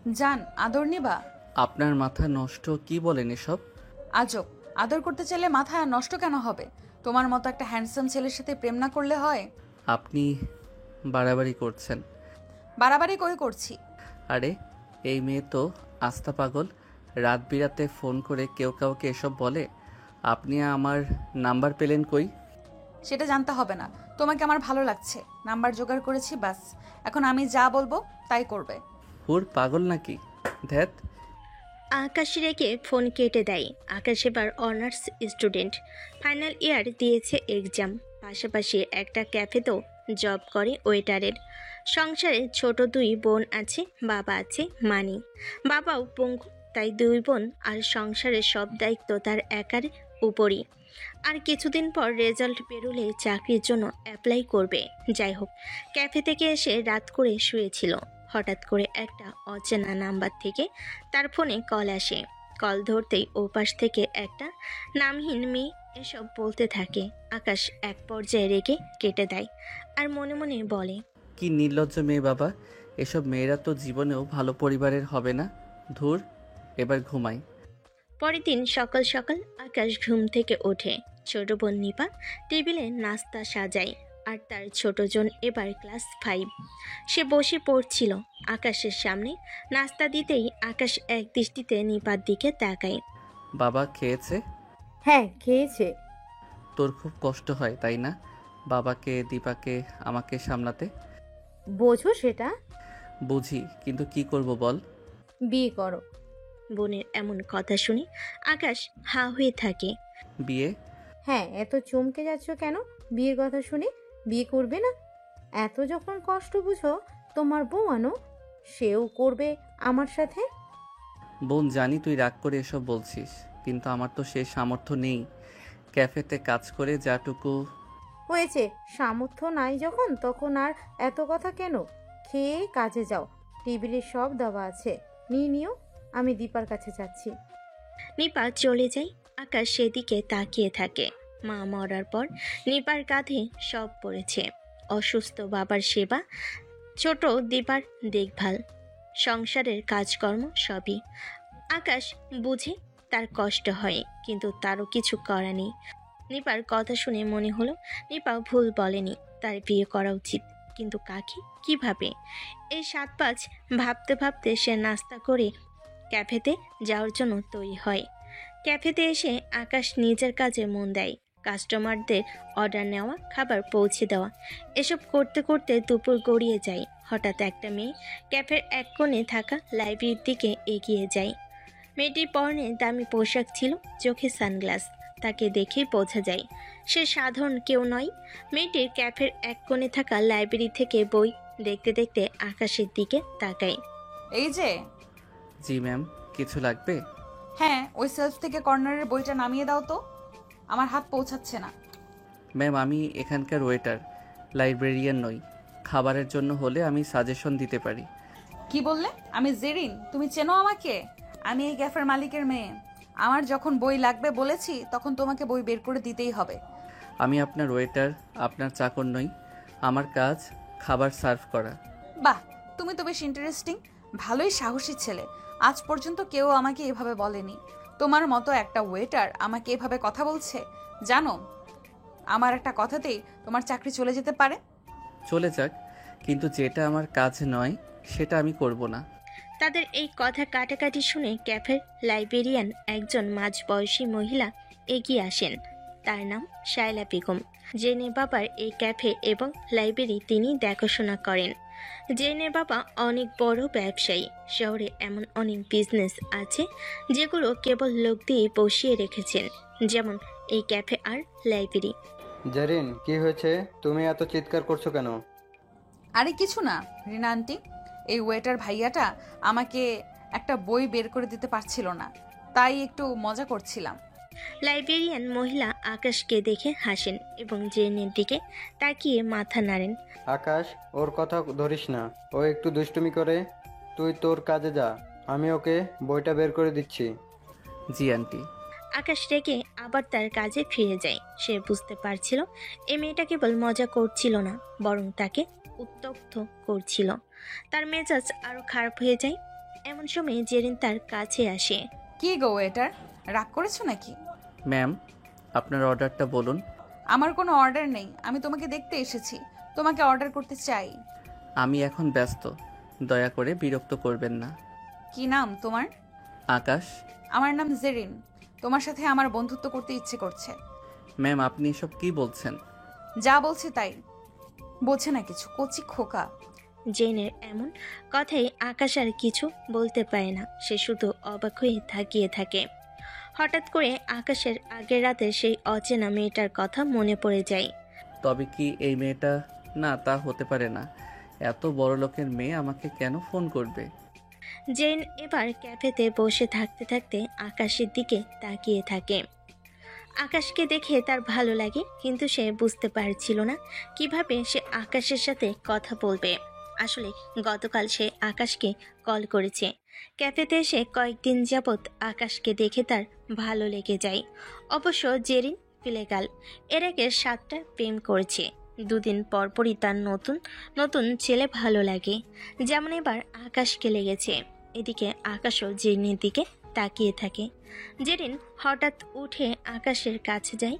জান, আদর নিবা? আপনার মাথা নষ্ট, কি বলেন এসব? আজব। আদর করতে চাইলে মাথা নষ্ট কেন হবে? তোমার মতো একটা হ্যান্ডসাম ছেলের সাথে প্রেম না করলে হয়? আপনি বাড়াবাড়ি করছেন। বাড়াবাড়ি কই করছি? আরে, এই মেয়ে তো আস্তা পাগল। রাত বিরাতে ফোন করে কেউ কাউকে এসব বলে। আপনি আমার নাম্বার পেলেন কই? সেটা জানতে হবে না। তোমাকে আমার ভালো লাগছে, নাম্বার জোগাড় করেছি, বাস। এখন আমি যা বলবো তাই করবে। হুর পাগল নাকি? ধ্যাত। আকাশ রেখে ফোন কেটে দেয়। আকাশ এবার অনার্স স্টুডেন্ট, ফাইনাল ইয়ার দিয়েছে এক্সাম, পাশাপাশি একটা ক্যাফেতেও জব করে ওয়েটারের। সংসারে ছোট দুই বোন আছে, বাবা আছে মানি। বাবাও পঙ্গু, তাই দুই বোন আর সংসারের সব দায়িত্ব তার একার উপরই। আর কিছুদিন পর রেজাল্ট বেরোলে চাকরির জন্য অ্যাপ্লাই করবে। যাই হোক, ক্যাফে থেকে এসে রাত করে শুয়েছিল। হঠাৎ করে একটা অচেনা নাম্বার থেকে তার ফোনে কল আসে। কল ধরতেই ওপাশ থেকে একটা নামহীন মেয়ে এসব বলতে থাকে। আকাশ এক পর্যায়ে রেগে কেটে দেয় আর মনে মনে বলে, কি নির্লজ্জ মেয়ে বাবা। এসব মেয়েরা তো জীবনেও ভালো পরিবারের হবে না। ধুর, এবার ঘুমাই। পরের দিন সকাল সকাল আকাশ ঘুম থেকে ওঠে। ছোট বোন নিপা টেবিলে নাস্তা সাজায়, আর তার ছোট জন এবার ক্লাস 5। সে বসে পড়ছিল আকাশের সামনে। নাস্তা দিতেই আকাশ এক দৃষ্টিতে নিপার দিকে তাকায়। বাবা খেয়েছে? হ্যাঁ, খেয়েছে। তোর খুব কষ্ট হয় তাই না, বাবাকে, দীপাকে, আমাকে সামলাতে? বোঝো সেটা? বুঝি, কিন্তু কি করব বল? বিয়ে করো। বোনের এমন কথা শুনে আকাশ হাঁ হয়ে থাকে। বিয়ে? হ্যাঁ, এত চমকে যাচ্ছ কেন? বিয়ের কথা শুনে বিয়ে করবে না? এত যখন কষ্ট বুঝো, তোমার বউ আনো, সেও করবে আমার সাথে। বোন, জানি তুই রাগ করে এসব বলছিস, কিন্তু আমার তো সে সামর্থ্য নেই। ক্যাফেতে কাজ করে যাটুকু। হয়েছে, সামর্থ্য নাই যখন তখন আর এত কথা কেন? খেয়ে কাজে যাও, টেবিলে সব দেওয়া আছে, নিয়ে নিও। আমি দীপার কাছে যাচ্ছি। নিপা চলে যায়। আকাশ সেদিকে তাকিয়ে থাকে। মা মরার পর নিপার কাঁধে সব পড়েছে। অসুস্থ বাবার সেবা, ছোট দীপার দেখভাল, সংসারের কাজকর্ম সবই। আকাশ বুঝে তার কষ্ট হয়, কিন্তু তারও কিছু করা নেই। নিপার কথা শুনে মনে হলো নিপা ভুল বলেনি, তার বিয়ে করা উচিত। কিন্তু কাকে, কিভাবে? এই 7-5 ভাবতে ভাবতে সে নাস্তা করে ক্যাফেতে যাওয়ার জন্য তৈরি হয়। ক্যাফেতে এসে আকাশ নিজের কাজে মন দেয়। কাস্টমারদের অর্ডার নেওয়া, খাবার পৌঁছে দেওয়া, এসব করতে করতে দুপুর গড়িয়ে যায়। হঠাৎ একটা মেয়ে ক্যাফের এক কোণে থাকা লাইব্রেরির দিকে এগিয়ে যায়। মেয়েটির পরনে দামি পোশাক ছিল, চোখে সানগ্লাস। তাকে দেখেই বোঝা যায় সে সাধারণ কেউ নয়। মেয়েটির ক্যাফের এক কোণে থাকা লাইব্রেরি থেকে বই দেখতে দেখতে আকাশের দিকে তাকায়। এই যে। জি ম্যাম, কিছু লাগবে? হ্যাঁ, ওই সেলফ থেকে কর্নারের বইটা নামিয়ে দাও তো, আমার হাত পৌঁছাচ্ছে না। ম্যাম, আমি এখানকার ওয়েটার, লাইব্রেরিয়ান নই। খাবারের জন্য হলে আমি সাজেশন দিতে পারি। কি বললে? আমি জেরিন, তুমি চেনো আমাকে? আমি এই ক্যাফের মালিকের মেয়ে। আমার যখন বই লাগবে বলেছি, তখন তোমাকে বই বের করে দিতেই হবে। আমি আপনার ওয়েটার, আপনার চাকর নই। আমার কাজ খাবার সার্ভ করা। বাহ, তুমি তো বেশ ইন্টারেস্টিং। ভালোই সাহসী ছেলে। আজ পর্যন্ত কেউ আমাকে এভাবে বলেনি। তোমার মতো একটা ওয়েটার আমাকে এভাবে কথা বলছে। জানো, আমার একটা কথাতেই তোমার চাকরি চলে যেতে পারে। চলে যাক, কিন্তু যেটা আমার কাজ নয় সেটা আমি করব না। তাদের এই কথা কাটাকাটি শুনে ক্যাফের লাইব্রেরিয়ান একজন মাঝবয়সী মহিলা এগিয়ে আসেন। তার নাম শায়লা বেগম। জেনে বাবার এই ক্যাফে এবং লাইব্রেরি তিনি দেখাশোনা করেন। জেনে বাবা অনেক বড় ব্যবসায়ী। শহরে এমন অনেক বিজনেস আছে যেগুলো কেবল লোক দিয়ে বসিয়ে রেখেছেন, যেমন এই ক্যাফে আর লাইব্রেরি। জেরিন, কি হয়েছে? তুমি এত চিৎকার করছো কেন? আরে কিছু না রিনা আন্টি, এই ওয়েটার ভাইয়াটা আমাকে একটা বই বের করে দিতে পারছিল না, তাই একটু মজা করছিলাম। লাইব্রেরিয়ান মহিলা আকাশকে দেখে হাসেন এবং জেনের দিকে তাকিয়ে মাথা নাড়েন। আকাশ, ওর কথা ধরিস না, ও একটু দুষ্টুমি করে। তুই তোর কাজে যা, আমি ওকে বইটা বের করে দিচ্ছি। জি আন্টি। আকাশ রেগে আবার তার কাজে ফিরে যায়। সে বুঝতে পারছিল এই মেয়েটা কেবল মজা করছিল না, বরং তাকে উত্তপ্ত করছিল। তার মেজাজ আরো খারাপ হয়ে যায়। এমন সময় জেরিন তার কাছে আসে। কি গো ওয়েটার, রাগ করেছো নাকি? ম্যাম, আপনার অর্ডারটা বলুন। আমার কোনো অর্ডার নেই, আমি তোমাকে দেখতে এসেছি, তোমাকে অর্ডার করতে চাই। আমি এখন ব্যস্ত, দয়া করে বিরক্ত করবেন না। কি নাম তোমার? আকাশ। আমার নাম জেরিন। তোমার সাথে আমার বন্ধুত্ব করতে ইচ্ছে করছে। ম্যাম, আপনি এসব কি বলছেন? যা বলছি তাই। বোঝে না কিছু, কচি খোকা। জেনের এমন কথাই আকাশ আর কিছু বলতে পারে না, সে শুধু অবাক হয়ে তাকিয়ে থাকে। হঠাৎ করে আকাশের আগের রাতে সেই অচেনা মেয়েটার কথা মনে পড়ে যায়। তবে কি এই মেয়েটা? না, তা হতে পারে না। এত বড় লোকের মেয়ে আমাকে কেন ফোন করবে? জেন এবার ক্যাফেতে বসে থাকতে থাকতে আকাশের দিকে তাকিয়ে থাকে। আকাশকে দেখে তার ভালো লাগে, কিন্তু সে বুঝতে পারছিল না কিভাবে সে আকাশের সাথে কথা বলবে। আসলে গতকাল সে আকাশকে কল করেছে। ক্যাফেতে এসে কয়েকদিন যাবৎ আকাশকে দেখে তার ভালো লেগে যায়। অবশ্য জেরিন ফিলেগাল এর আগে 7টা প্রেম করেছে। দুদিন পরপরই তার নতুন নতুন ছেলে ভালো লাগে, যেমন এবার আকাশকে লেগেছে। এদিকে আকাশও জেরিনের দিকে তাকিয়ে থাকে। জেরিন হঠাৎ উঠে আকাশের কাছে যায়।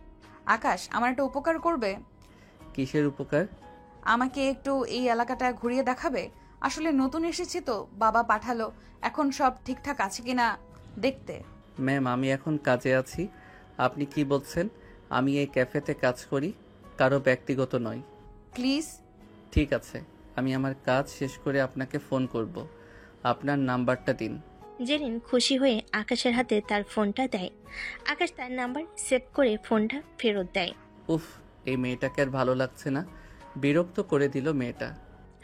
আকাশ, আমার একটা উপকার করবে? কিসের উপকার? আমাকে একটু এই এলাকাটা ঘুরিয়ে দেখাবে? আসলে নতুন এসেছি তো, বাবা পাঠালো, এখন সব ঠিকঠাক আছে কিনা দেখতে। ম্যাম, আমি এখন কাজে আছি। আপনি কি বলছেন? আমি এই ক্যাফেতে কাজ করি, কারো ব্যক্তিগত নয়। প্লিজ। ঠিক আছে, আমি আমার কাজ শেষ করে আপনাকে ফোন করব। আপনার নাম্বারটা দিন। জেরিন খুশি হয়ে আকাশের হাতে তার ফোনটা দেয়। আকাশ তার নাম্বার সেভ করে ফোনটা ফেরত দেয়। উফ, এই মেয়েটাকে আর ভালো লাগছে না, বিরক্ত করে দিল মেয়েটা।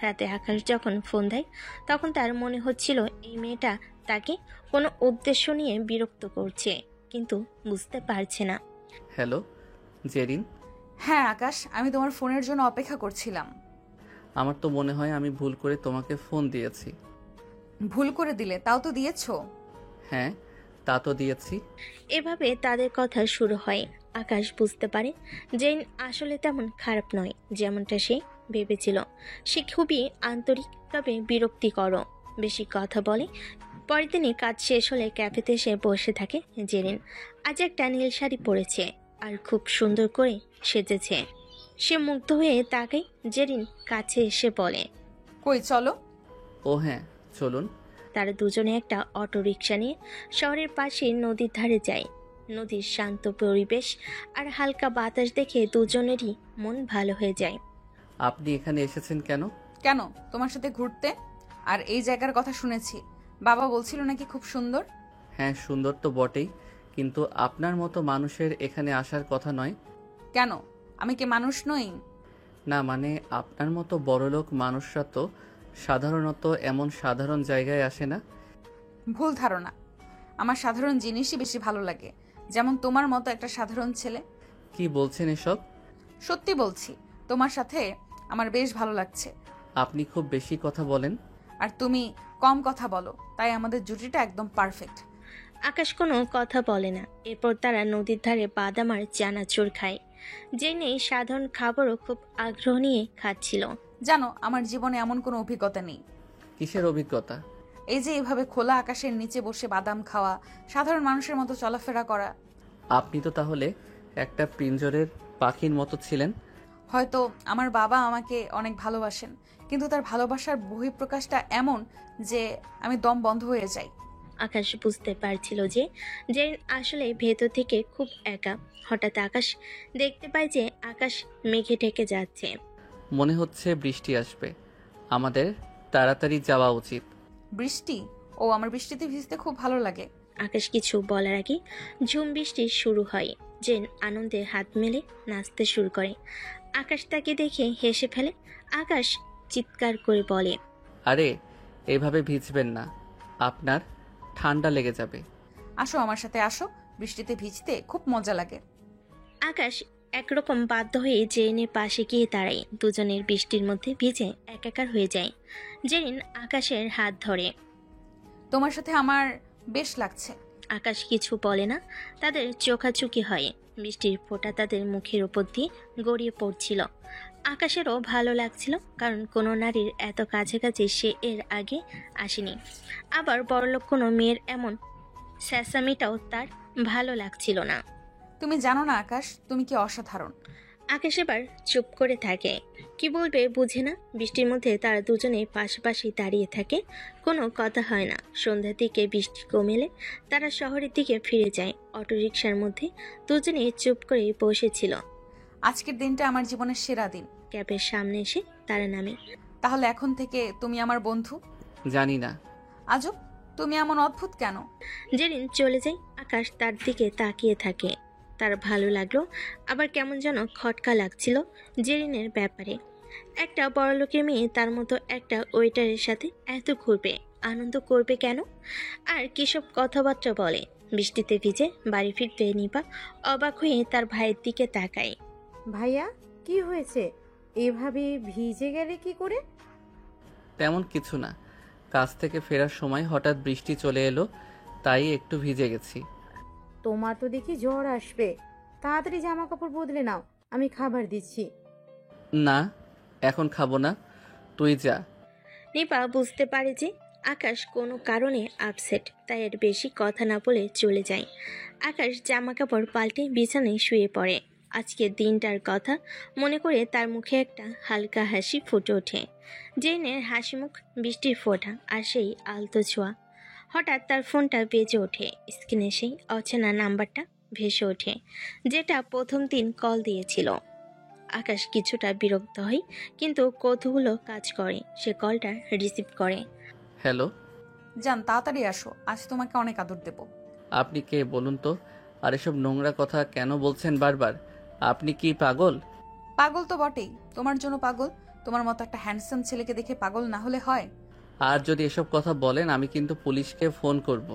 রাতে আকাশ যখন ফোন দেয় তখন তার মনে হচ্ছিল এই মেয়েটা তাকে কোনো উদ্দেশ্য নিয়ে বিরক্ত করছে, কিন্তু বুঝতে পারছে না। হ্যালো জেরিন। হ্যাঁ আকাশ, আমি তোমার ফোনের জন্য অপেক্ষা করছিলাম। আমার তো মনে হয় আমি ভুল করে তোমাকে ফোন দিয়েছি। ভুল করে দিলে? তাও তো দিয়েছো। হ্যাঁ, তা তো দিয়েছি। এভাবে তাদের কথা শুরু হয়। আকাশ বুঝতে পারে জেন আসলে তেমন খারাপ নয় যেমনটা সে ভেবেছিল। সে খুবই আন্তরিক, তবে বিরক্তিকর, বেশি কথা বলে। পরের দিনে কাজ শেষ হলে ক্যাফেতে এসে বসে থাকে জেরিন। আজ একটা নীল শাড়ি পরেছে আর খুব সুন্দর করে সেজেছে। সে মুগ্ধ হয়ে তাকায়। জেরিন কাছে এসে বলে, কই চলো। ও হ্যাঁ, চলুন। তারা দুজনে একটা অটো রিকশা নিয়ে শহরের পাশে নদীর ধারে যায়। নদীর শান্ত পরিবেশ আর হালকা বাতাস দেখে দুজনেরই মন ভালো হয়ে যায়। আপনি এখানে এসেছেন কেন? কেন, তোমার সাথে ঘুরতে। আর এই জায়গার কথা শুনেছি, বাবা বলছিল নাকি খুব সুন্দর। হ্যাঁ, সুন্দর তো বটেই, কিন্তু আপনার মতো মানুষের এখানে আসার কথা নয়। কেন, আমি কি মানুষ নই? না মানে, আপনার মতো বড়লোক মানুষরা তো সাধারণত এমন সাধারণ জায়গায় আসে না। ভুল ধারণা, আমার সাধারণ জিনিসই বেশি ভালো লাগে, যেমন তোমার মতো একটা সাধারণ ছেলে। কি বলছেন এসব? সত্যি বলছি, তোমার সাথে আমার বেশ ভালো লাগছে। আপনি খুব বেশি কথা বলেন। আর তুমি কম কথা বলো, তাই আমাদের জুটিটা একদম পারফেক্ট। আকাশ কোনো কথা বলে না। এরপর তারা নদীর ধারে বাদাম আর চানাচুর খায়। জেনে সাধারণ খাবারও খুব আগ্রহ নিয়ে খাচ্ছিল। জানো, আমার জীবনে এমন কোনো অভিজ্ঞতা নেই। কিসের অভিজ্ঞতা? এই যে এভাবে খোলা আকাশের নিচে বসে বাদাম খাওয়া, সাধারণ মানুষের মতো চলাফেরা করা। আপনি তো তাহলে একটা পিঞ্জরের পাখির মতো ছিলেন। হয়তো আমার বাবা আমাকে অনেক ভালোবাসেন, কিন্তু তার ভালোবাসার বহিঃপ্রকাশটা এমন যে আমি দম বন্ধ হয়ে যাই। আকাশ বুঝতে পারছিল যে জেন আসলে ভেতর থেকে খুব একা। হঠাৎ আকাশ দেখতে পায় যে আকাশ মেঘে ঢেকে যাচ্ছে। মনে হচ্ছে বৃষ্টি আসবে, আমাদের তাড়াতাড়ি যাওয়া উচিত। বৃষ্টি? ও, আমার বৃষ্টিতে ভিজতে খুব ভালো লাগে। আকাশ কিছু বলার আগে ঝুম বৃষ্টি শুরু হয়। জেন আনন্দে হাত মেলে নাচতে শুরু করে। আকাশ তাকে দেখে হেসে ফেলে। আকাশ চিৎকার করে বলে, আরে এভাবে ভিজবেন না, আপনার ঠান্ডা লেগে যাবে। আসো আমার সাথে, আসো, বৃষ্টিতে ভিজতে খুব মজা লাগে। আকাশ একরকম বাধ্য হয়ে জেরিনের পাশে গিয়ে দাঁড়ায়। দুজনের বৃষ্টির মধ্যে ভিজে একাকার হয়ে যায়। জেরিন আকাশের হাত ধরে। তোমার সাথে আমার বেশ লাগছে। আকাশ কিছু বলে না। তাদের চোখাচুকি হয়। বৃষ্টির ফোঁটা তাদের মুখের উপর দিয়ে গড়িয়ে পড়ছিল। আকাশেরও ভালো লাগছিল, কারণ কোনো নারীর এত কাছাকাছি সে এর আগে আসেনি। আবার বড়লোক কোনো মেয়ের এমন স্যাসামিটাও তার ভালো লাগছিল না। তুমি জানো না আকাশ, তুমি কি অসাধারণ। আকাশ এবার চুপ করে থাকে, কি বলবে বুঝে না। বৃষ্টির মধ্যে তারা দুজনে পাশাপাশি দাঁড়িয়ে থাকে, কোনো কথা হয় না। সন্ধ্যার দিকে বৃষ্টি কমেলে তারা শহরের দিকে ফিরে যায়। অটোরিকশার মধ্যে দুজনে চুপ করে বসেছিল। আজকের দিনটা আমার জীবনের সেরা দিন। ক্যাবের সামনে এসে তারা নামে। তাহলে এখন থেকে তুমি আমার বন্ধু? জানি না। আজব, তুমি এমন অদ্ভুত কেন? জেরিন চলে যায়। আকাশ তার দিকে তাকিয়ে থাকে। তার ভালো লাগলো, আবার কেমন যেন খটকা লাগছিল জেরিনের ব্যাপারে। একটা বড়লোকের মেয়ে তার মতো একটা ওয়েটারের সাথে এত ঘুরবে, আনন্দ করবে কেন? আর কিসব কথাবার্তা বলে। বৃষ্টিতে ভিজে বাড়ি ফিরতে নিপা অবাক হয়ে তার ভাইয়ের দিকে তাকায়। ভাইয়া, কি হয়েছে? এভাবে ভিজে গেলে কি করে? তেমন কিছু না, কাজ থেকে ফেরার সময় হঠাৎ বৃষ্টি চলে এলো, তাই একটু ভিজে গেছি। তোমার তো দেখি জ্বর আসবে। তাড়াতাড়ি জামা কাপড় বদলে নাও, আমি খাবার দিচ্ছি। না, এখন খাবো না, তুই যা। নিপা বুঝতে পারে যে আকাশ কোনো কারণে আপসেট, তাই আর বেশি কথা না বলে চলে যায়। আকাশ জামা কাপড় পাল্টে বিছানায় শুয়ে পড়ে। আজকের দিনটার কথা মনে করে তার মুখে একটা হালকা হাসি ফুটে ওঠে। জেনের হাসি মুখ, বৃষ্টির ফোঁটা আর সেই আলতো ছোঁয়া। হঠাৎ তার ফোনটা বেজে ওঠে। স্ক্রিনে সেই অচেনা নাম্বারটা ভেসে ওঠে, যেটা প্রথম দিন কল দিয়েছিল। আকাশ কিছুটা বিরক্ত হয়, কিন্তু কতগুলো কাজ করে। সে কলটা রিসিভ করে। হ্যালো। জান, তাড়াতাড়ি আসো, আজ তোমাকে অনেক আদর দেব। আপনি কে বলুন তো? আর এসব নোংরা কথা কেন বলছেন বারবার? আপনি কি পাগল? পাগল তো বটেই, তোমার জন্য পাগল। তোমার মতো একটা হ্যান্ডসাম ছেলেকে দেখে পাগল না হলে হয়? আর যদি এসব কথা বলেন আমি কিন্তু পুলিশকে ফোন করব।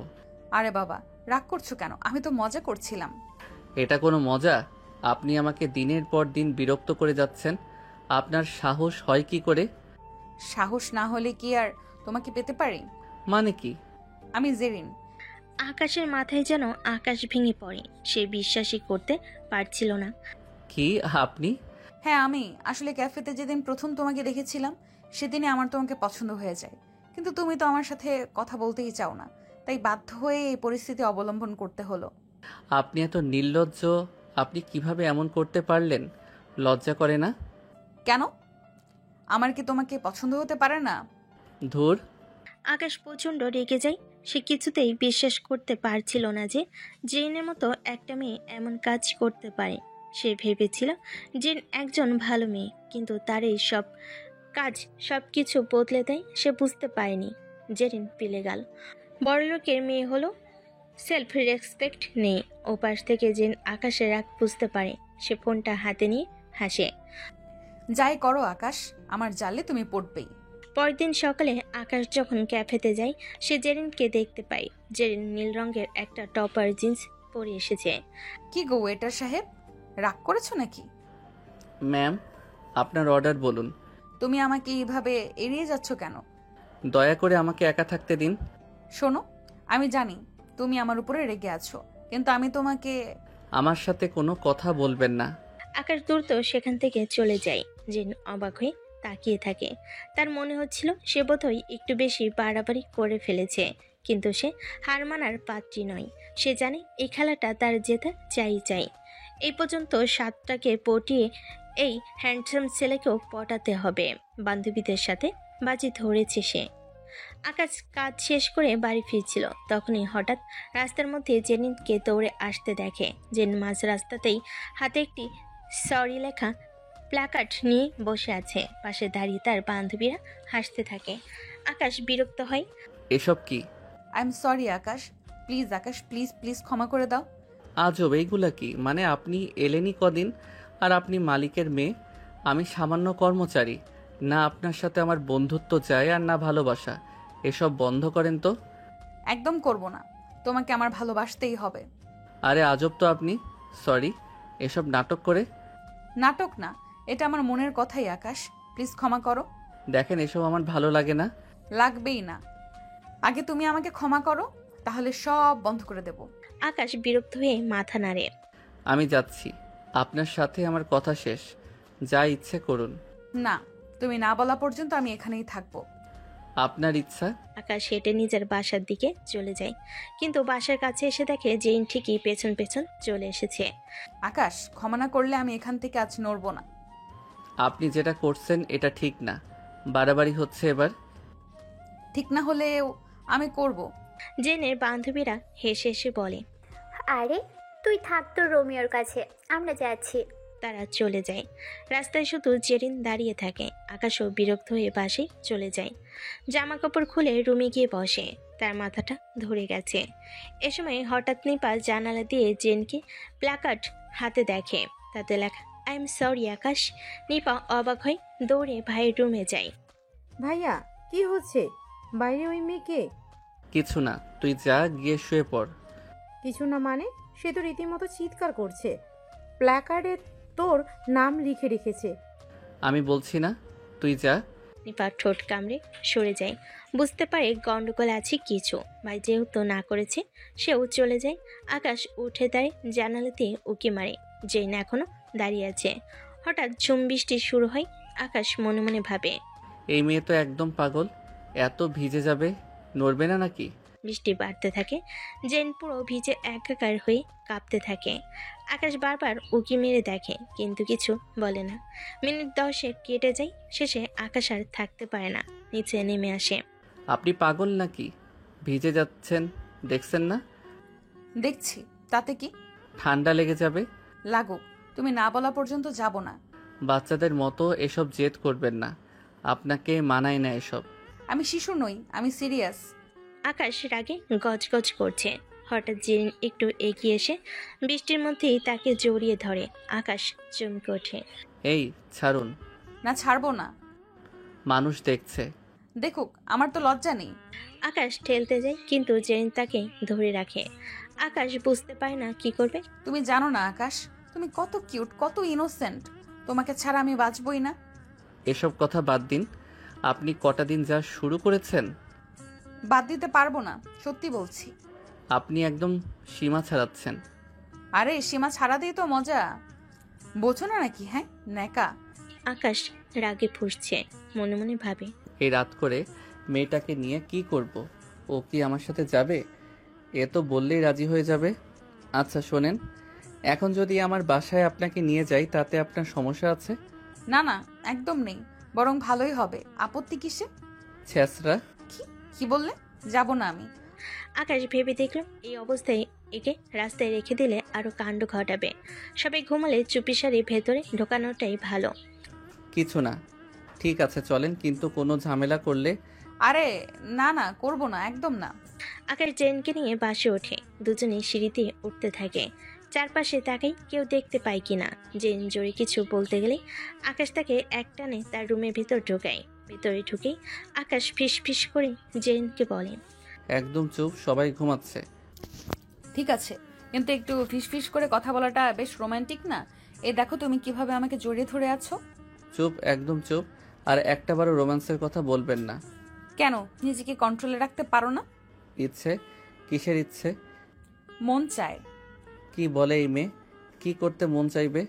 আরে বাবা, রাগ করছো কেন? আমি তো মজা করছিলাম। এটা কোনো মজা? আপনি আমাকে দিনের পর দিন বিরক্ত করে যাচ্ছেন। আপনার সাহস হয় কি করে? সাহস না হলে কি আর তোমাকে পেতে পারি? মানে কি? আমি জেরিন। আকাশের মাথায় যেন আকাশ ভেঙে পড়ে। সে বিশ্বাসই করতে পারছিল না। কি আপনি? হ্যাঁ আমি। আসলে ক্যাফেতে যেদিন প্রথম তোমাকে দেখেছিলাম সেদিনই আমার তোমাকে পছন্দ হয়ে যায়। কিন্তু তুমি তো আমার সাথে কথা বলতেই চাও না, তাই বাধ্য হয়ে এই পরিস্থিতি অবলম্বন করতে হলো। আপনি এত নির্লজ্জ, আপনি কিভাবে এমন করতে পারলেন? লজ্জা করে না? কেন? আমার কি তোমাকে পছন্দ হতে পারে না? ধুর। আকাশ প্রচণ্ড রেগে যায়। সে কিছুতেই বিশ্বাস করতে পারছিল না যে জেনের মতো একটা মেয়ে এমন কাজ করতে পারে। সে ভেবেছিল জেন একজন ভালো মেয়ে, কিন্তু তার এই সব কাজ সব কিছু বদলে দেয়। সে বুঝতে পারেনি জেরিন পিলেগাল। বড়লোকের মেয়ে হলো, সেলফ রেসপেক্ট নেই। ওপাশ থেকে জেন আকাশের রাগ বুঝতে পারে। সে ফোনটা হাতে নিয়ে হাসে। যাই করো আকাশ, আমার জালে তুমি পড়বেই। পরদিন সকালে আকাশ যখন ক্যাফেতে যায়, সে জেরিনকে দেখতে পায়। জেরিন নীল রঙের একটা টপ আর জিন্স পরে এসেছে। কি গো ওয়েটার সাহেব, রাগ করেছো নাকি? ম্যাম, আপনার অর্ডার বলুন। তুমি আমাকে এইভাবে এড়িয়ে যাচ্ছ কেন? দয়া করে আমাকে একা থাকতে দিন। শোনো, আমি জানি তুমি আমার উপরে রেগে আছো, কিন্তু আমি তোমাকে... আমার সাথে কোনো কথা বলবেন না। আকাশ দ্রুত সেখান থেকে চলে যায়। জেন অবাক হয়ে তাকিয়ে থাকে। তার মনে হচ্ছিল সে বোধহয় একটু বেশি বাড়াবাড়ি করে ফেলেছে, কিন্তু সে হার মানার পাত্রী নয়। সে জানে এই খেলাটা তার জেতা চাই। এই পর্যন্ত 7টাকে পটিয়ে এই হ্যান্ডসাম ছেলেকেও পটাতে হবে। বান্ধবীদের সাথে বাজি ধরেছে সে। আকাশ কাজ শেষ করে বাড়ি ফিরছিল, তখনই হঠাৎ রাস্তার মধ্যে জেনিনকে দৌড়ে আসতে দেখে। জেন মাঝ রাস্তাতেই হাতে একটি সরি লেখা প্ল্যাকার্ড নিয়ে বসে আছে। পাশে দাঁড়িয়ে তার বান্ধবীরা হাসতে থাকে। আকাশ বিরক্ত হয়। এসব কি? I am sorry Akash, please Akash, please please ক্ষমা করে দাও। আজব, এইগুলা কি? মানে আপনি এলেনই কদিন, আর আপনি মালিকের মেয়ে, আমি সামান্য কর্মচারী। না আপনার সাথে আমার বন্ধুত্ব চাই আর না ভালোবাসা। এসব বন্ধ করেন তো। একদম করব না, তোমাকে আমার ভালোবাসতেই হবে। আরে আজব তো আপনি। সরি, এসব নাটক করে। নাটক না, এটা আমার মনের কথাই আকাশ, প্লিজ ক্ষমা করো। দেখেন, এসব আমার ভালো লাগে না। লাগবেই না, আগে তুমি আমাকে ক্ষমা করো, তাহলে সব বন্ধ করে দেব। আকাশ বিরক্ত হয়ে মাথা নাড়ে। আমি যাচ্ছি, আপনার সাথে আমার কথা শেষ, যা ইচ্ছে করুন। না, তুমি না বলা পর্যন্ত আমি এখানেই থাকবো। আপনার ইচ্ছা। আকাশ হেঁটে নিজের বাসার দিকে চলে যায়, কিন্তু বাসার কাছে এসে দেখে জেন ঠিকই পেছন পেছন চলে এসেছে। আকাশ, ক্ষমা না করলে আমি এখান থেকে আজ নড়বো না। আপনি যেটা করছেন এটা ঠিক না, বাড়াবাড়ি হচ্ছে এবার। ঠিক না হলেও আমি করব। জেনের বান্ধবীরা হেসে হেসে বলে। আরে তুই থাক তো রোমিওর কাছে, আমরা যাচ্ছি। তারা চলে যায়। রাস্তায় শুধু জেরিন দাঁড়িয়ে থাকে। আকাশও বিরক্ত হয়ে পাশে চলে যায়। জামা কাপড় খুলে রুমে গিয়ে বসে। তার মাথাটা ধরে গেছে। এ সময় হঠাৎ নিপা জানালা দিয়ে জেনকে প্ল্যাকার্ড হাতে দেখে, তাতে লেখা আই এম সরি আকাশ। নিপা অবাক হয়ে দৌড়ে ভাইয়ের রুমে যায়। ভাইয়া কি হচ্ছে? বাইরে ওই মেয়েকে? কিছু না, তুই যা গিয়ে শুয়ে পড়। কিছু না মানে? সে তো রীতিমতো চিৎকার করছে। প্ল্যাকার্ডে তোর নাম লিখে রেখেছে। আমি বলছি না, তুই যা। নিপা ঠোঁট কামড়ে সরে যায়। বুঝতে পারে গন্ডগোল আছে কিছু। ভাই যেহেতু না করেছে, সেও চলে যায়। আকাশ উঠে দাঁড়িয়ে জানালাতে উকি মারে। জেন এখনো দাঁড়িয়ে আছে। হঠাৎ ঝুম বৃষ্টি শুরু হয়। আকাশ মনে মনে ভাবে, এই মেয়ে তো একদম পাগল, এত ভিজে যাবে, নড়বে না নাকি? বৃষ্টি বাড়তে থাকে। জেন পুরো ভিজে একাকার হয়ে কাঁপতে থাকে। আকাশ বারবার উকি মেরে দেখে, কিন্তু কিছু বলে না। মিনিট 10 কেটে যায়। শেষে আকাশ আর থাকতে পারে না, নিচে নেমে আসে। আপনি পাগল নাকি? ভিজে যাচ্ছেন, দেখছেন না? দেখছি, তাতে কি? ঠান্ডা লেগে যাবে। লাগুক, তুমি না বলা পর্যন্ত যাব না। বাচ্চাদের মতো এসব জেদ করবেন না, আপনাকে মানায় না এসব। আমি শিশু নই, আমি সিরিয়াস। আকাশ রাগে গজগজ করছে। হঠাৎ জেরিন একটু এগিয়ে এসে বৃষ্টির মধ্যেই তাকে জড়িয়ে ধরে। আকাশ চমকে ওঠে। এই ছাড়ুন। না, ছাড়বো না। মানুষ দেখছে। দেখুক, আমার তো লজ্জা নেই। আকাশ ঠেলতে যায়, কিন্তু জেরিন তাকে ধরে রাখে। আকাশ বুঝতে পারে না কি করবে। তুমি জানো না আকাশ, তুমি কত কিউট, কত ইনোসেন্ট। তোমাকে ছাড়া আমি বাঁচবই না। এসব কথা বাদ দিন। আপনি কটা দিন যা শুরু করেছেন। বাদ দিতে পারবো না, সত্যি বলছি। আপনি একদম সীমা ছাড়াচ্ছেন। আরে সীমা ছাড়া দিয়ে তো মজা, বোঝো না নাকি? হ্যাঁ, নেকা। আকাশ রাগে ফুঁসছে, মনে মনে ভাবে, এই রাত করে মেয়েটাকে নিয়ে কি করব? ও কি আমার সাথে যাবে? এ তো বললেই রাজি হয়ে যাবে। আচ্ছা শোনেন, এখন যদি আমার বাসায় আপনাকে নিয়ে যাই তাতে আপনার সমস্যা আছে? না না, একদম নেই, বরং ভালোই হবে। আপত্তি কিসে? ছেঁচড়া। কি বললে? যাব না আমি। আকাশ ভেবে দেখল এই অবস্থায় একে রাস্তায় রেখে দিলে আরো কাণ্ড ঘটাবে। সবাই ঘুমালে চুপিসারে ভেতরে ঢোকানোটাই ভালো। কিছু না, ঠিক আছে চলেন, কিন্তু কোনো ঝামেলা করলে। আরে না না, করবো না, একদম না। আকাশ জেনকে নিয়ে বাসে ওঠে। দুজনে সিঁড়িতে উঠতে থাকে। চারপাশে তাকাই কেউ দেখতে পায় কিনা। জেন জোরে কিছু বলতে গেলে আকাশ তাকে একটানে তার রুমের ভিতর ঢোকায়। ভিতরে ঢুকেই আকাশ ফিস ফিস করে জেনকে বলে, একদম চুপ, সবাই ঘুমাচ্ছে। ঠিক আছে, কিন্তু একটু ফিসফিস করে কথা বলাটা বেশ রোমান্টিক না? এই দেখো তুমি কিভাবে আমাকে জড়িয়ে ধরে আছো। চুপ, একদম চুপ। আর একটাবারও রোম্যান্সের কথা বলবেন না। কেন নিজেকে কন্ট্রোলে রাখতে পারো না? ইচ্ছে? কিসের ইচ্ছে? মন চায়। কি বলে এই মেয়ে? কি করতে মন চাইবে?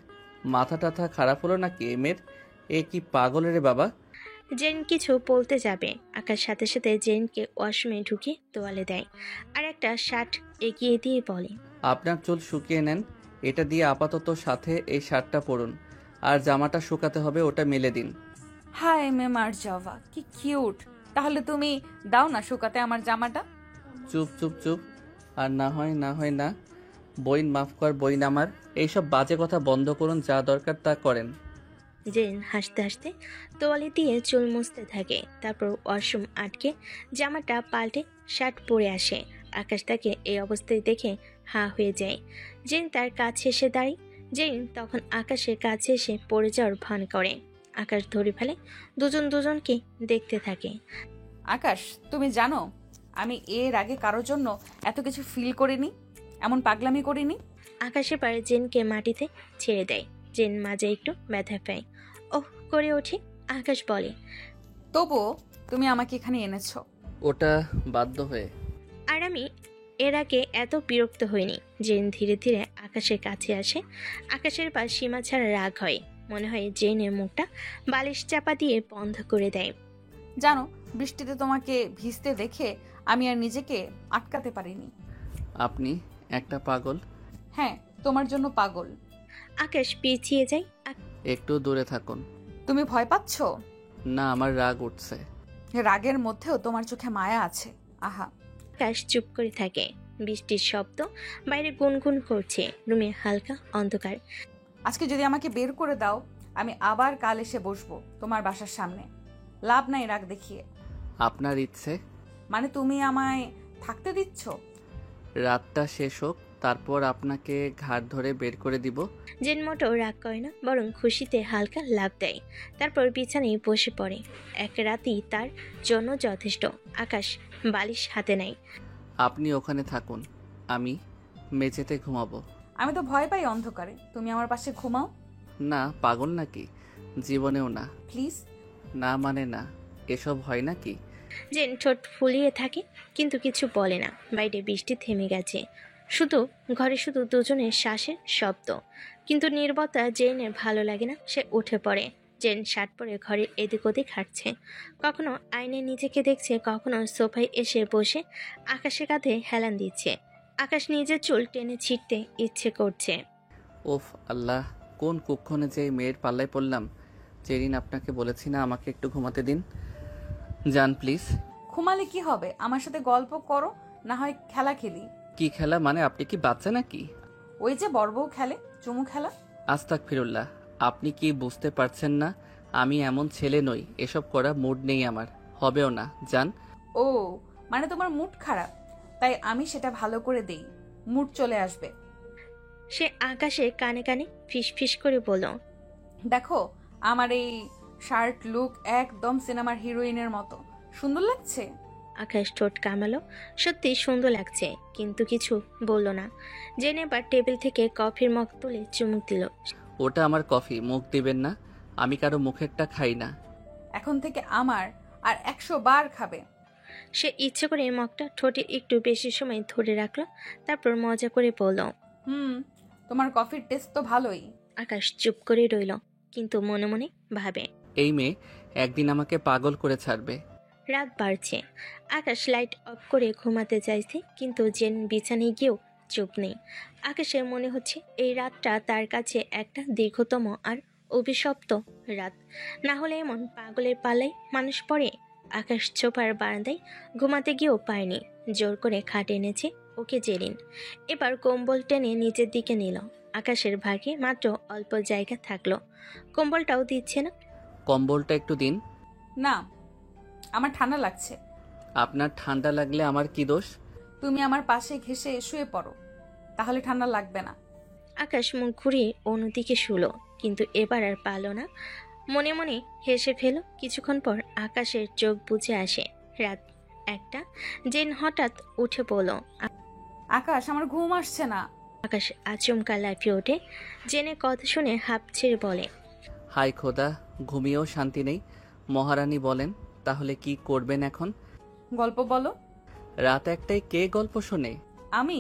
মাথা টাথা খারাপ হলো নাকি এই মেয়ের? এ কি পাগল রে বাবা? জেন কিছু বলতে যাবে, আকাশ সাথে সাথে জেনকে ওয়াশরুমে ঢুকিয়ে তোয়ালে দেয়। আর একটা শার্ট এগিয়ে দিয়ে বলে, আপনার চুল শুকিয়ে নেন, এটা দিয়ে আপাতত সাথে এই শার্টটা পরুন, আর জামাটা শুকাতে হবে, ওটা মেলে দিন। হাই মেমার জাভা, কি কিউট। তাহলে তুমি দাও না শুকাতে আমার জামাটা। চুপ চুপ চুপ। আর না হয় না হয় না। বইন মাফ কর, বইন আমার। এইসব বাজে কথা বন্ধ করুন, যা দরকার তা করেন। জেন হাসতে হাসতে তোয়ালে দিয়ে চুল মুছতে থাকে। তারপর ওয়াশরুম আটকে জামাটা পাল্টে শার্ট পরে আসে। আকাশ তাকে এই অবস্থায় দেখে হা হয়ে যায়। জেন তার কাছে এসে দাঁড়ায়। জেন তখন আকাশের কাছে এসে পড়ে যাওয়ার ভান করে। আকাশ ধরে ফেলে। দুজন দুজনকে দেখতে থাকে। আকাশ, তুমি জানো আমি এর আগে কারোর জন্য এত কিছু ফিল করিনি, এমন পাগলামি করিনি। আকাশ এবার জেনকে মাটিতে ছেড়ে দেয়। জেন মাঝে একটু ব্যথা পায়। ওহ করে ওঠে। আকাশ বলে, তবুও তুমি আমাকে এখানে এনেছো। ওটা বাধ্য হয়ে। আর আমি এর আগে এত বিরক্ত হয়নি। জেন ধীরে ধীরে আকাশের কাছে আসে। আকাশের পা সীমা ছাড়া রাগ হয়। মনে হয় জেনের মুখটা বালিশ চাপা দিয়ে বন্ধ করে দেয়। জানো, বৃষ্টিতে তোমাকে ভিজতে দেখে আমি আর নিজেকে আটকাতে পারিনি। আপনি একটা পাগল। হ্যাঁ, তোমার জন্য পাগল। আকাশ পিছিয়ে যায়। একটু দূরে থাকুন। তুমি ভয় পাচ্ছ? না, আমার রাগ উঠছে। রাগের মধ্যেও তোমার চোখে মায়া আছে। আহা। আকাশ চুপ করে থাকে। বৃষ্টির শব্দ বাইরে গুনগুন করছে। রুমে হালকা অন্ধকার। আজকে যদি আমাকে বের করে দাও, আমি আবার কাল এসে বসবো তোমার বাসার সামনে। লাভ নাই রাগ দেখিয়ে। আপনার ইচ্ছে? মানে তুমি আমায় থাকতে দিচ্ছ? রাতটা শেষ হোক, তারপর আপনাকে ঘাট ধরে বের করে দিব। জেন মোটেও রাগ করে না, বরং খুশিতে হালকা লাফ দেয়। তারপর বিছানায় বসে পড়ে। এক রাতই তার জন্য যথেষ্ট। আকাশ বালিশ হাতে নেয়। আপনি ওখানে থাকুন, আমি মেঝেতে ঘুমাবো। আমি তো ভয় পাই অন্ধকারে, তুমি আমার পাশে ঘুমাও। না, পাগল নাকি? জীবনেও না। প্লিজ। না মানে না, এসব হয় নাকি? জেন ঠোঁট ফুলিয়ে থাকে, কিন্তু কিছু বলে না। বাইরে বৃষ্টি থেমে গেছে। ঘরে শুধু দুজনের শ্বাসের শব্দ। কিন্তু নীরবতা জেনের ভালো লাগে না। সে উঠে পড়ে। জেন শার্ট পরে ঘরের এদিক ওদিক হাঁটছে। কখনো আয়নায় নিজেকে দেখছে, কখনো সোফায় এসে বসে আকাশের কাঁধে হেলান দিচ্ছে। আকাশ নিজের চুল টেনে ছিঁড়তে ইচ্ছে করছে। ওফ আল্লাহ, কোন কুক্ষণে যে এই মেয়ের পাল্লায় পড়লাম। জেরিন, আপনাকে বলেছি না আমাকে একটু ঘুমাতে দিন। যান প্লিজ। ঘুমালে কি হবে? আমার সাথে গল্প করো, না হয় খেলা খেলি। কি খেলা? মানে আপনি কি বাচ্চা নাকি? ওই যে বড় বউ খেলে, চুমু খেলা। আস্তাগফিরুল্লাহ, আপনি কি বুঝতে পারছেন না? আমি এমন ছেলে নই, এসব করা মুড নেই আমার, হবেও না। যান। ও, মানে তোমার মুড খারাপ, তাই আমি সেটা ভালো করে দেই, মুড চলে আসবে। সে আকাশের কানে কানে ফিস ফিস করে বলল, দেখো, আমার এই শার্ট লুক একদম সিনেমার হিরোইনের মতো সুন্দর লাগছে। আকাশ ঠোঁট কামালো। সত্যি সুন্দর লাগছে, কিন্তু কিছু বলল না। জেনে এবার টেবিল থেকে কফির মগ তুলে চুমুক দিল। ওটা আমার কফি, মুখ দিবেন না। আমি কারো মুখেরটা খাই না। এখন থেকে আমার আর 100 বার খাবে। সে ইচ্ছে করে মগটা ঠোঁটে একটু বেশি সময় ধরে রাখলো। তারপর মজা করে বলল, তোমার কফির টেস্ট তো ভালোই। আকাশ চুপ করে রইল, কিন্তু মনে মনে ভাবে, এই মেয়ে একদিন আমাকে পাগল করে ছাড়বে। রাত বাড়ছে। আকাশ লাইট অফ করে ঘুমাতে চাইছে, কিন্তু জেন বিছানায় গিয়েও চুপ নেই। আকাশের মনে হচ্ছে এই রাতটা তার কাছে একটা দীর্ঘতম আর অভিশপ্ত রাত। না হলে এমন পাগলের পাল্লায় মানুষ পড়ে। আকাশ ছোপার বারান্দায় ঘুমাতে গিয়েও পায়নি। জোর করে খাট এনেছে ওকে জেরিন। এবার কম্বল টেনে নিচের দিকে নিল। আকাশের ভাগে মাত্র অল্প জায়গা থাকলো, কম্বলটাও দিচ্ছে না। কম্বলটা একটু দিন। না, আমার ঠান্ডা লাগছে। আপনার ঠান্ডা লাগলে আমার কি দোষ? তুমি আমার পাশে ঘেঁষে শুয়ে পড়ো, তাহলে ঠান্ডা লাগবে না। আকাশ মুখ ঘুরিয়ে অন্যদিকে শুলো, কিন্তু এবার আর পারল না। মনে মনে হেসে ফেল। কিছুক্ষণ পর আকাশের চোখ বুজে আসে। রাত 1টা। জেন হঠাৎ উঠে পড়ল। আকাশ, আমার ঘুম আসছে না। আকাশ আচমকা লাফিয়ে ওঠে। জেনের কথা শুনে হাঁপ ছেড়ে বলে, হাই খোদা, ঘুমিয়েও শান্তি নেই। মহারানী বলেন, তাহলে কি করবেন এখন? গল্প বলো। রাত 1টায় কে গল্প শোনে? আমি।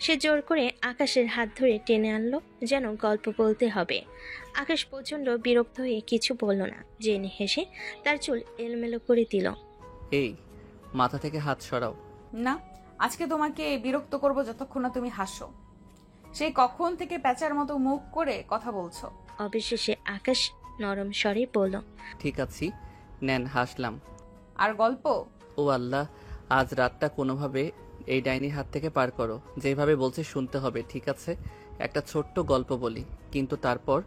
সে জোর করে আকাশের হাত ধরে টেনে আনলো, যেন গল্প বলতে হবে। আকাশ প্রচণ্ড বিরক্ত হয়ে কিছু বলল না। জেন হেসে তার চুল এলোমেলো করে দিল। এই, মাথা থেকে হাত সরাও। না, আজকে তোমাকে বিরক্ত করব যতক্ষণ না তুমি হাসো। সেই কখন থেকে প্যাঁচার মতো মুখ করে কথা বলছো। অবশেষে আকাশ নরম স্বরে বলল, ঠিক আছি, নেন, হাসলাম। আর গল্প? ও আল্লাহ, আজ রাতটা কোনোভাবে এই ডাইনির হাত থেকে পার করো। যেভাবে বলছে শুনতে হবে, ঠিক আছে? একটা ছোট্ট গল্প বলি, কিন্তু তারপর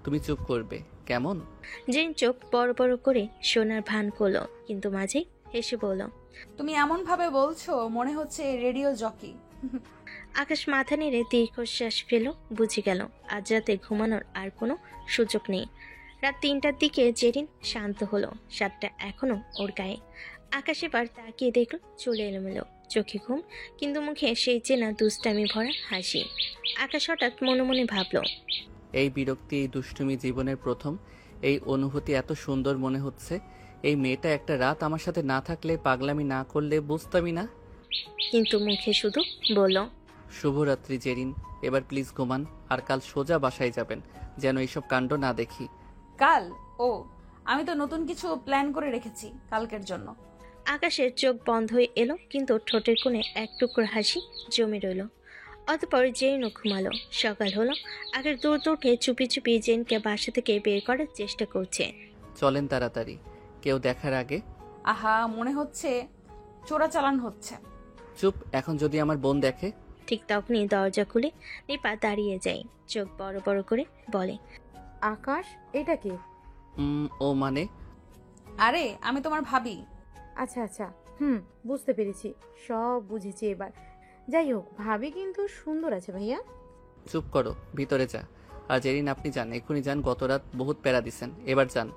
তুমি চুপ করবে, কেমন? জেন চোখ বড় বড় করে সোনার ভান করলো, কিন্তু মাঝে হেসে বলল, তুমি এমন ভাবে বলছো মনে হচ্ছে রেডিও জকি। আকাশ মাথা নেড়ে দীর্ঘশ্বাস ফেল। বুঝে গেল আজ রাতে ঘুমানোর আর কোনো সুযোগ নেই। রাত 3টার দিকে জেরিন শান্ত হলো। 7টা এখনো ওর গায়ে। আকাশ এবার তাকিয়ে দেখল চলে এলোমেলো, চোখে ঘুম, কিন্তু মুখে সেই চেনা দুষ্টামি ভরা হাসি। আকাশ হঠাৎ মনে মনে ভাবল, এই বিরক্তি, এই দুষ্টুমি জীবনের প্রথম। এই অনুভূতি এত সুন্দর মনে হচ্ছে। এই মেয়েটা একটা রাত আমার সাথে না থাকলে, পাগলামি না করলে বুঝতামই না। কিন্তু মুখে শুধু বলল, শুভরাত্রি জেরিন, এবার প্লিজ ঘুমান, আর কাল সোজা বাসায় যাবেন, যেন এইসব কাণ্ড না দেখি। কাল? ও, আমি তো নতুন কিছু প্ল্যান করে রেখেছি কালকের জন্য। আকাশের চোখ বন্ধ হয়ে এলো, কিন্তু ঠোঁটের কোণে এক টুকরো হাসি জমে রইল। অতপর জেনও ঘুমালো। সকাল হলো। আকাশ দূর উঠে চুপি চুপি জেনকে বাসা থেকে বের করার চেষ্টা করছে। চলেন তাড়াতাড়ি, কেউ দেখার আগে। আহা, মনে হচ্ছে চোরাচালান হচ্ছে। চুপ, এখন যদি আমার বোন দেখে। ঠিক তখনই দরজা খুলে নিপা দাঁড়িয়ে যায়, চোখ বড় বড় করে বলে, আকাশ, এটা কি? ও মানে? আরে, আমি তোমার ভাবি। আচ্ছা আচ্ছা, বুঝতে পেরেছি, সব বুঝেছি এবার। যাই হোক, ভাবি কিন্তু সুন্দর আছে ভাইয়া। চুপ করো, ভিতরে যা। আর জেরিন আপনি যান, এক্ষুনি যান, গত রাত বহুত প্যারা দিছেন, এবার যান।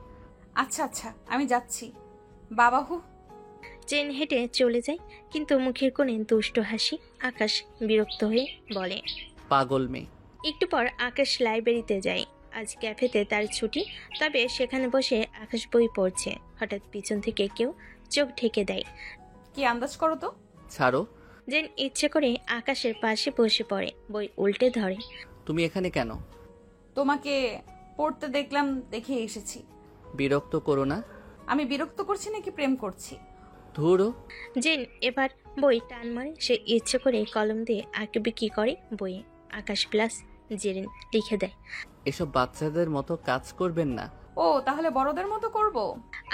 আচ্ছা আচ্ছা, আমি যাচ্ছি। বাবাহু। জেন হেঁটে চলে যায়, কিন্তু মুখের কোণে দুষ্ট হাসি। আকাশ বিরক্ত হয়ে বলে, পাগল মেয়ে। একটু পর আকাশ লাইব্রেরিতে যায়। আজ ক্যাফেতে তার ছুটি, তবে সেখানে বসে আকাশ বই পড়ছে। হঠাৎ পিছন থেকে কেউ চোখ ঢেকে দেয়। কি আন্দাজ করো তো? ছাড়ো। জেন ইচ্ছে করে আকাশের পাশে বসে পড়ে, বই উল্টে ধরে। তুমি এখানে কেন? তোমাকে পড়তে দেখলাম, দেখে এসেছি। বিরক্ত করো না। আমি বিরক্ত করছি নাকি প্রেম করছি? ধুরো। জেন এবার বই টান মারে। সে ইচ্ছে করে কলম দিয়ে আঁকিবিকি করে বইয়ে। আকাশ প্লাস জেরিন লিখে দেয়। এসব বাচ্চাদের মতো কাজ করবেন না। ও, তাহলে বড়দের মতো করব?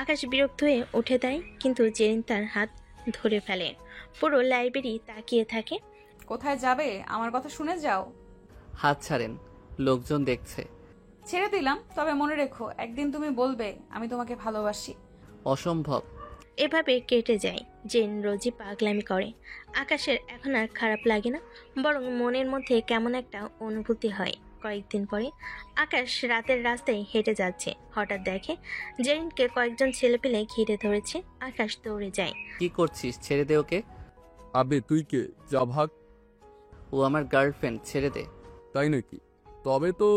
আকাশ বিরক্ত হয়ে উঠে দেয়, কিন্তু জেরিন তার হাত ধরে ফেলে। পুরো লাইব্রেরি তাকিয়ে থাকে। কোথায় যাবে? আমার কথা শুনে যাও। হাত ছাড়েন, লোকজন দেখছে। ছেড়ে দিলাম, তবে মনে রেখো, একদিন তুমি বলবে আমি তোমাকে ভালোবাসি। অসম্ভব। এভাবে কেটে যায়। জেন রোজই পাগলামি করে। আকাশের এখন আর খারাপ লাগে না, বরং মনের মধ্যে কেমন একটা অনুভূতি হয়। কয়েকদিন পরে আকাশ রাতের রাস্তায় হেঁটে যাচ্ছে। হঠাৎ দেখে জেরিনকে কয়েকজন ছেলেপেলে ঘিরে ধরেছে। আকাশ দৌড়ে যায়। কি করছিস? ছেড়ে দে ওকে। আবে তুই কে? যা ভাগ। ও আমার গার্লফ্রেন্ড, ছেড়ে দে। তাই নাকি? তবে তো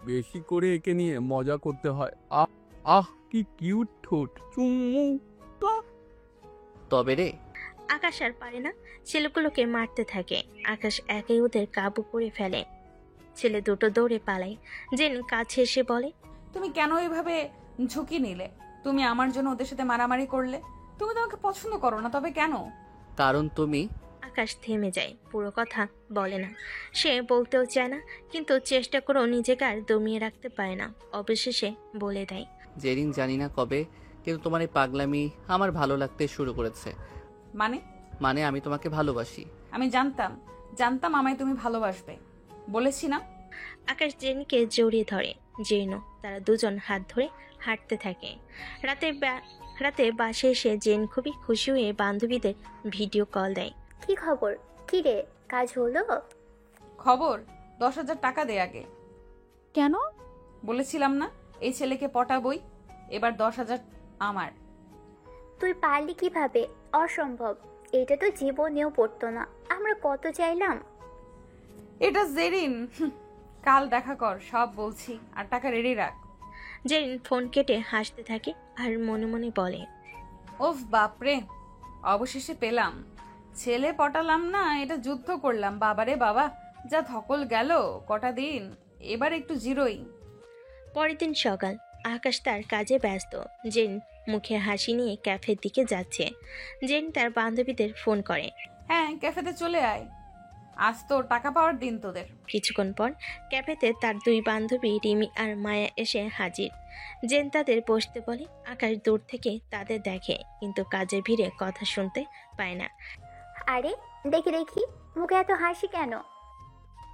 বেশি করে একে নিয়ে মজা করতে হয়। আহ আহ, কি কিউট ঠোঁট, চুম্মু। তবে রে। আকাশ আর পারে না, ছেলেগুলোকে মারতে থাকে। আকাশ একাই ওদের কাবু করে ফেলে। ছেলে দুটো দৌড়ে পালায়। জেন কাছে এসে বলে, তুমি কেন এভাবে ঝুঁকি নিলে? তুমি আমার জন্য ওদের সাথে মারামারি করলে। তুমি তো আমাকে পছন্দ করো না, তবে কেন? কারণ তুমি। আকাশ থেমে যায়, পুরো কথা বলে না। সে বলতেও চায় না, কিন্তু চেষ্টা করেও নিজেকে আর দমিয়ে রাখতে পারে না। অবশেষে বলে দেয়, জেরিন জানি না কবে, কিন্তু তোমার এই পাগলামি আমার ভালো লাগতে শুরু করেছে। মানে? আমি তোমাকে ভালোবাসি। আমি জানতাম আমায় তুমি ভালোবাসবে, বলেছি না? আকাশ জেনকে জড়িয়ে ধরে। জেনও। তারা দুজন হাত ধরে হাঁটতে থাকে। রাতে বাসে এসে জেন খুবই খুশি হয়ে বান্ধবীদের ভিডিও কল দেয়। কি খবর? কি রে, কাজ হলো? খবর? 10,000 টাকা দে আগে। কেন? বলেছিলাম না এই ছেলেকে পটাবই, এবার 10,000 আমার। তুই পারলি কিভাবে? অসম্ভব, এটা তো জীবনেও পড়তো না। আমরা কত চাইলাম। এটা জেরিন। কাল দেখা কর, সব বলছি, আর টাকা রেডি রাখ। জেরিন ফোন কেটে হাসতে থাকে আর মনে মনে বলে, ওফ বাপরে, অবশেষে পেলাম। ছেলে পটালাম না, এটা যুদ্ধ করলাম। বাবারে বাবা, যা ধকল গেল কটা দিন, এবার একটু জিরোই। পরের দিন সকাল। আকাশ তার কাজে ব্যস্ত। জেন মুখে হাসি নিয়ে ক্যাফের দিকে যাচ্ছে। জেন তার বান্ধবীদের ফোন করে। হ্যাঁ, ক্যাফেতে চলে আয়, আজ তো টাকা পাওয়ার দিন তোদের। কিছুক্ষণ পর ক্যাফেতে তার দুই বান্ধবী রিমি আর মায়া এসে হাজির। জেন তাদের বসতে বলে। আকাশ দূর থেকে তাদের দেখে, কিন্তু কাজের ভিড়ে কথা শুনতে পায় না। আরে দেখি দেখি, মুখে এত হাসি কেন?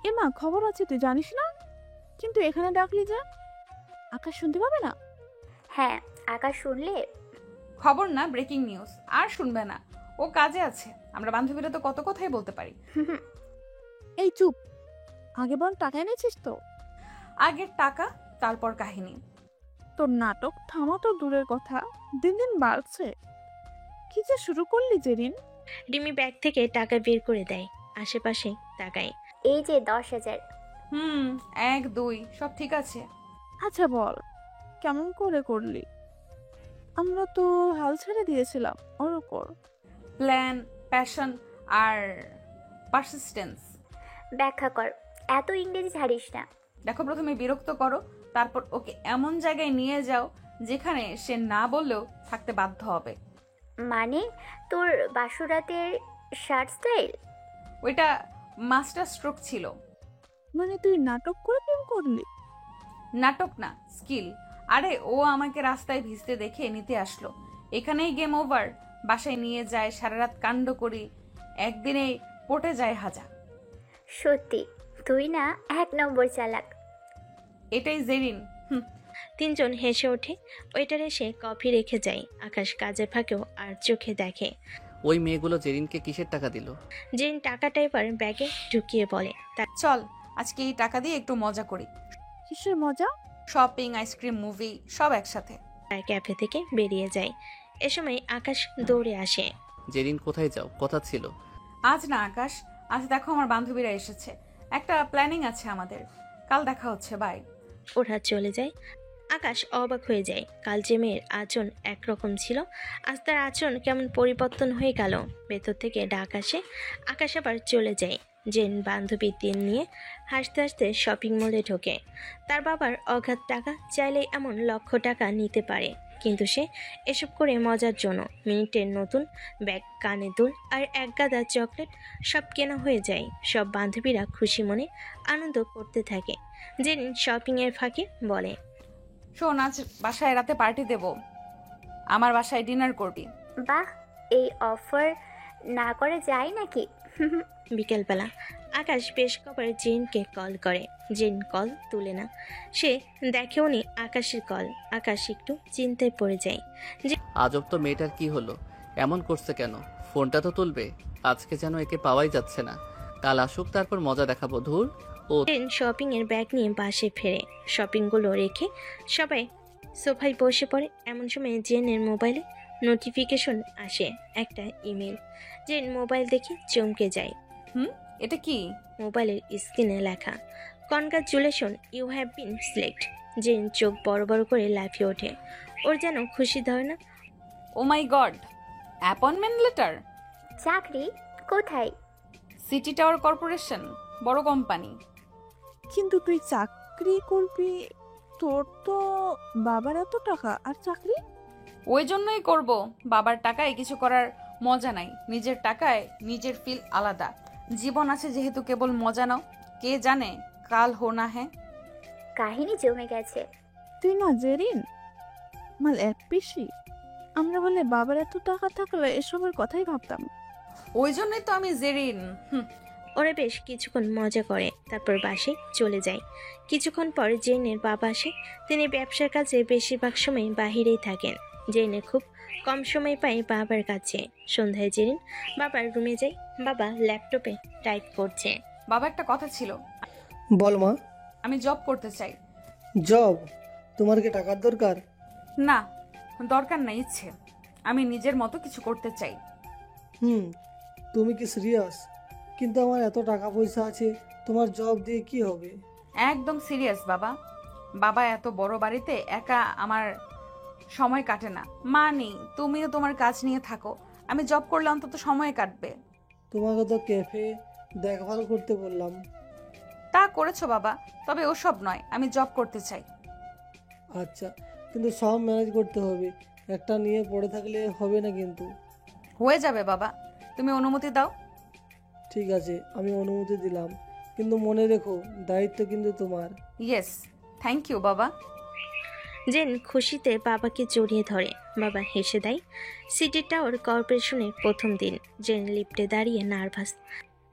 এমা, খবর আছে, তুই জানিস না? কিন্তু এখানে ডাকলি যে আকাশ শুনতে পাবে না? হ্যাঁ, আকাশ শুনলে? খবর না, ব্রেকিং নিউজ। আর শুনবে না, ও কাজে আছে। আমরা বান্ধবীরা তো কত কথাই বলতে পারি। এই চুপ, আগে বল, টাকা এনেছিস তো? আগের টাকা, তারপর কাহিনী। তোর নাটক থামা তো দূরের কথা, দিন দিন বাড়ছে। কি যে শুরু করলি জেরিন? রিমি ব্যাগ থেকে টাকা বের করে দেয়। আশেপাশে তাকায়। এই যে 10,000। 1, 2 সব ঠিক আছে। আচ্ছা বল, কেমন করে করলি? আমরা তো হাল ছেড়ে দিয়েছিলাম ওর উপর। প্ল্যান, প্যাশন আর পারসিস্টেন্স। ব্যাখ্যা কর, এত ইংরেজি ছাড়িস না। দেখো, প্রথমে বিরক্ত করো, তারপর ওকে এমন জায়গায় নিয়ে যাও যেখানে সে না বললেও থাকতে বাধ্য হবে। মানে তোর বাসুরাতের শার্ট স্টাইল? ওইটা মাস্টার স্ট্রোক ছিল। মানে তুই নাটক করে প্রেম করলি? নাটক না, স্কিল। আরে ও আমাকে রাস্তায় ভিজতে দেখে নিতে আসলো, এখানেই গেম ওভার। বাসায় নিয়ে যায়, সারা রাত কাণ্ড করি, একদিনেই পটে যায় হাজা। সত্যি তুই না 1 নম্বর চালাক। এটাই জেরিন। তিনজন হেসে ওঠে। ওয়েটার এসে কফি রেখে যায়। আকাশ কাজের ফাঁকেও আর চোখে দেখে। ওই মেয়েগুলো জেরিনকে কিসের টাকা দিল? জেন টাকাটা এবার ব্যাগে ঢুকিয়ে বলে, তার চল আজকে এই টাকা দিয়ে একটু মজা করি। কিসের মজা? শপিং, আইসক্রিম, মুভি সব একসাথে। ক্যাফে থেকে বেরিয়ে যায়। এ সময় আকাশ দৌড়ে আসে। জেরিন কোথায় যাও? কথা ছিল। আজ না আকাশ, আজ দেখো আমার বান্ধবীরা এসেছে, একটা প্ল্যানিং আছে আমাদের, কাল দেখা হচ্ছে, বাই। ওরা চলে যায়। আকাশ অবাক হয়ে যায়। কাল যে মেয়ের আচরণ একরকম ছিল, আজ তার আচরণ কেমন পরিবর্তন হয়ে গেল। ভেতর থেকে ডাক আসে। আকাশ আবার চলে যায়। জেন বান্ধবীর দিন নিয়ে হাসতে হাসতে শপিং মলে ঢোকে। তার বাবার অগাধ টাকা, চাইলেই এমন লক্ষ টাকা নিতে পারে, কিন্তু সে এসব করে মজার জন্য। মিনিটের নতুন ব্যাগ, কানে দুল আর এক গাদা চকলেট সব কেনা হয়ে যায়। সব বান্ধবীরা খুশি মনে আনন্দ করতে থাকে। জেন শপিংয়ের ফাঁকে বলে, শোন, আজ বাসায় রাতে পার্টি দেব, আমার বাসায় ডিনার করবি। বাহ, এই অফার না করে যায় নাকি? বিকেলবেলা আকাশ বেশ কবার জেনকে কল করে। জেন কল তুলে না। সে দেখেও নি আকাশের কল। আকাশ একটু চিন্তায় পড়ে যায়। আজব তো, মেয়েটার কি হলো? এমন করছে কেন? ফোনটা তো তুলবে। আজকে যেন একে পাওয়াই যাচ্ছে না। কাল আসুক, তারপর মজা দেখাবো। ধুর। ও জেন শপিংয়ের ব্যাগ নিয়ে বাসে ফেরে। শপিংগুলো রেখে সবাই সোফায় বসে পড়ে। এমন সময় জেনের মোবাইলে নোটিফিকেশন আসে, একটা ইমেল। জেন মোবাইল দেখে চমকে যায়। এটা কি? মোবাইলের স্ক্রিনে লেখা, congratulation, you have been select. জেন চোখ বড় বড় করে লাফিয়ে ওঠে। ওর যেন খুশি ধরে না। ও মাই গড, অ্যাপয়েন্টমেন্ট লেটার। চাকরি কোথায়? সিটি টাওয়ার কর্পোরেশন, বড় কোম্পানি। কিন্তু তুই চাকরি করবি? তোর তো বাবার এত টাকা, আর চাকরি? ওই জন্যই করব। বাবার টাকায় কিছু করার মজা নাই, নিজের টাকায় নিজের ফিল আলাদা। জীবন আছে যেহেতু কেবল মজা নাও, কে জানে কাল হো না। হ্যাঁ, কাহিনী জমে গেছে। তুই না জেরিন মাল এক পিসি। আমরা বলে বাবার এত টাকা থাকলে এসবের কথাই ভাবতাম। ওই জন্যই তো আমি জেরিন। ওরা বেশ কিছুক্ষণ মজা করে, তারপর বাসে চলে যায়। কিছুক্ষণ পর জেনের বাবা আসে। তিনি ব্যবসার কাজে বেশিরভাগ সময় বাহিরেই থাকেন। জেনে খুব কম সময় পায় বাবার কাছে। সন্ধ্যায় জেরিন বাবার রুমে যায়। বাবা ল্যাপটপে টাইপ করছে। বাবা, একটা কথা ছিল। বল মা। আমি জব করতে চাই। জব? তোমার কি টাকার দরকার? না, দরকার নাই, ইচ্ছে। আমি নিজের মতো কিছু করতে চাই। তুমি কি সিরিয়াস? কিন্তু আমার এত টাকা পয়সা আছে, তোমার জব দিয়ে কি হবে? একদম সিরিয়াস বাবা। বাবা, এত বড় বাড়িতে একা আমার সময় কাটে না। মা নেই, তুমিও তোমার কাজ নিয়ে থাকো। আমি জব করলে অন্তত সময় কাটবে। তোমাকে তো ক্যাফে দেখভাল করতে বললাম। তা করেছো বাবা, তবে ওসব নয়, আমি জব করতে চাই। আচ্ছা, কিন্তু সব ম্যানেজ করতে হবে। একটা নিয়ে পড়ে থাকলে হবে না কিন্তু। হয়ে যাবে বাবা, তুমি অনুমতি দাও। ঠিক আছে, আমি অনুমতি দিলাম, কিন্তু মনে রেখো দায়িত্ব কিন্তু তোমার। ইয়েস, থ্যাংক ইউ বাবা। জেন খুশিতে বাবাকে জড়িয়ে ধরে। বাবা হেসে দেয়। সিটি টাওয়ার কর্পোরেশনের প্রথম দিন। জেন লিফটে দাঁড়িয়ে নার্ভাস।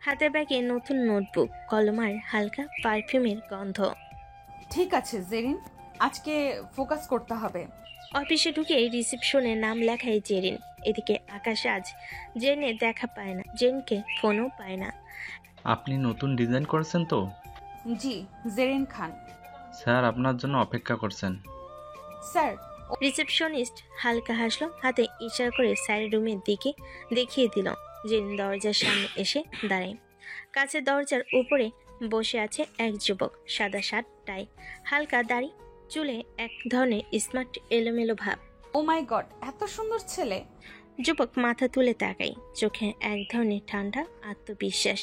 হাতে ব্যাগে নতুন নোটবুক, কলম আর হালকা পারফিউমের গন্ধ। ঠিক আছে জেরিন, আজকে ফোকাস করতে হবে। অফিসে ঢুকে রিসেপশনে নাম লেখায় জেরিন। এদিকে আকাশ আজ জেনে দেখা পায় না, জেনকে ফোনও পায় না। আপনি নতুন ডিজাইন করেছেন তো? জি, জেরিন খান। স্যার আপনার জন্য অপেক্ষা করছেন। স্যার। রিসেপশনিস্ট হালকা হাসলো, হাতে ইশারা করে স্যারের রুমের দিকে দেখিয়ে দিল। জেন দরজার সামনে এসে দাঁড়ায়। কাছে দরজার উপরে বসে আছে এক যুবক, সাদা শার্ট, টাই, হালকা দাড়ি, চুলে এক ধরনের স্মার্ট এলোমেলো ভাব। ও মাই গড, এত সুন্দর ছেলে। যুবক মাথা তুলে তাকায়, চোখে এক ধরনের ঠান্ডা আত্মবিশ্বাস।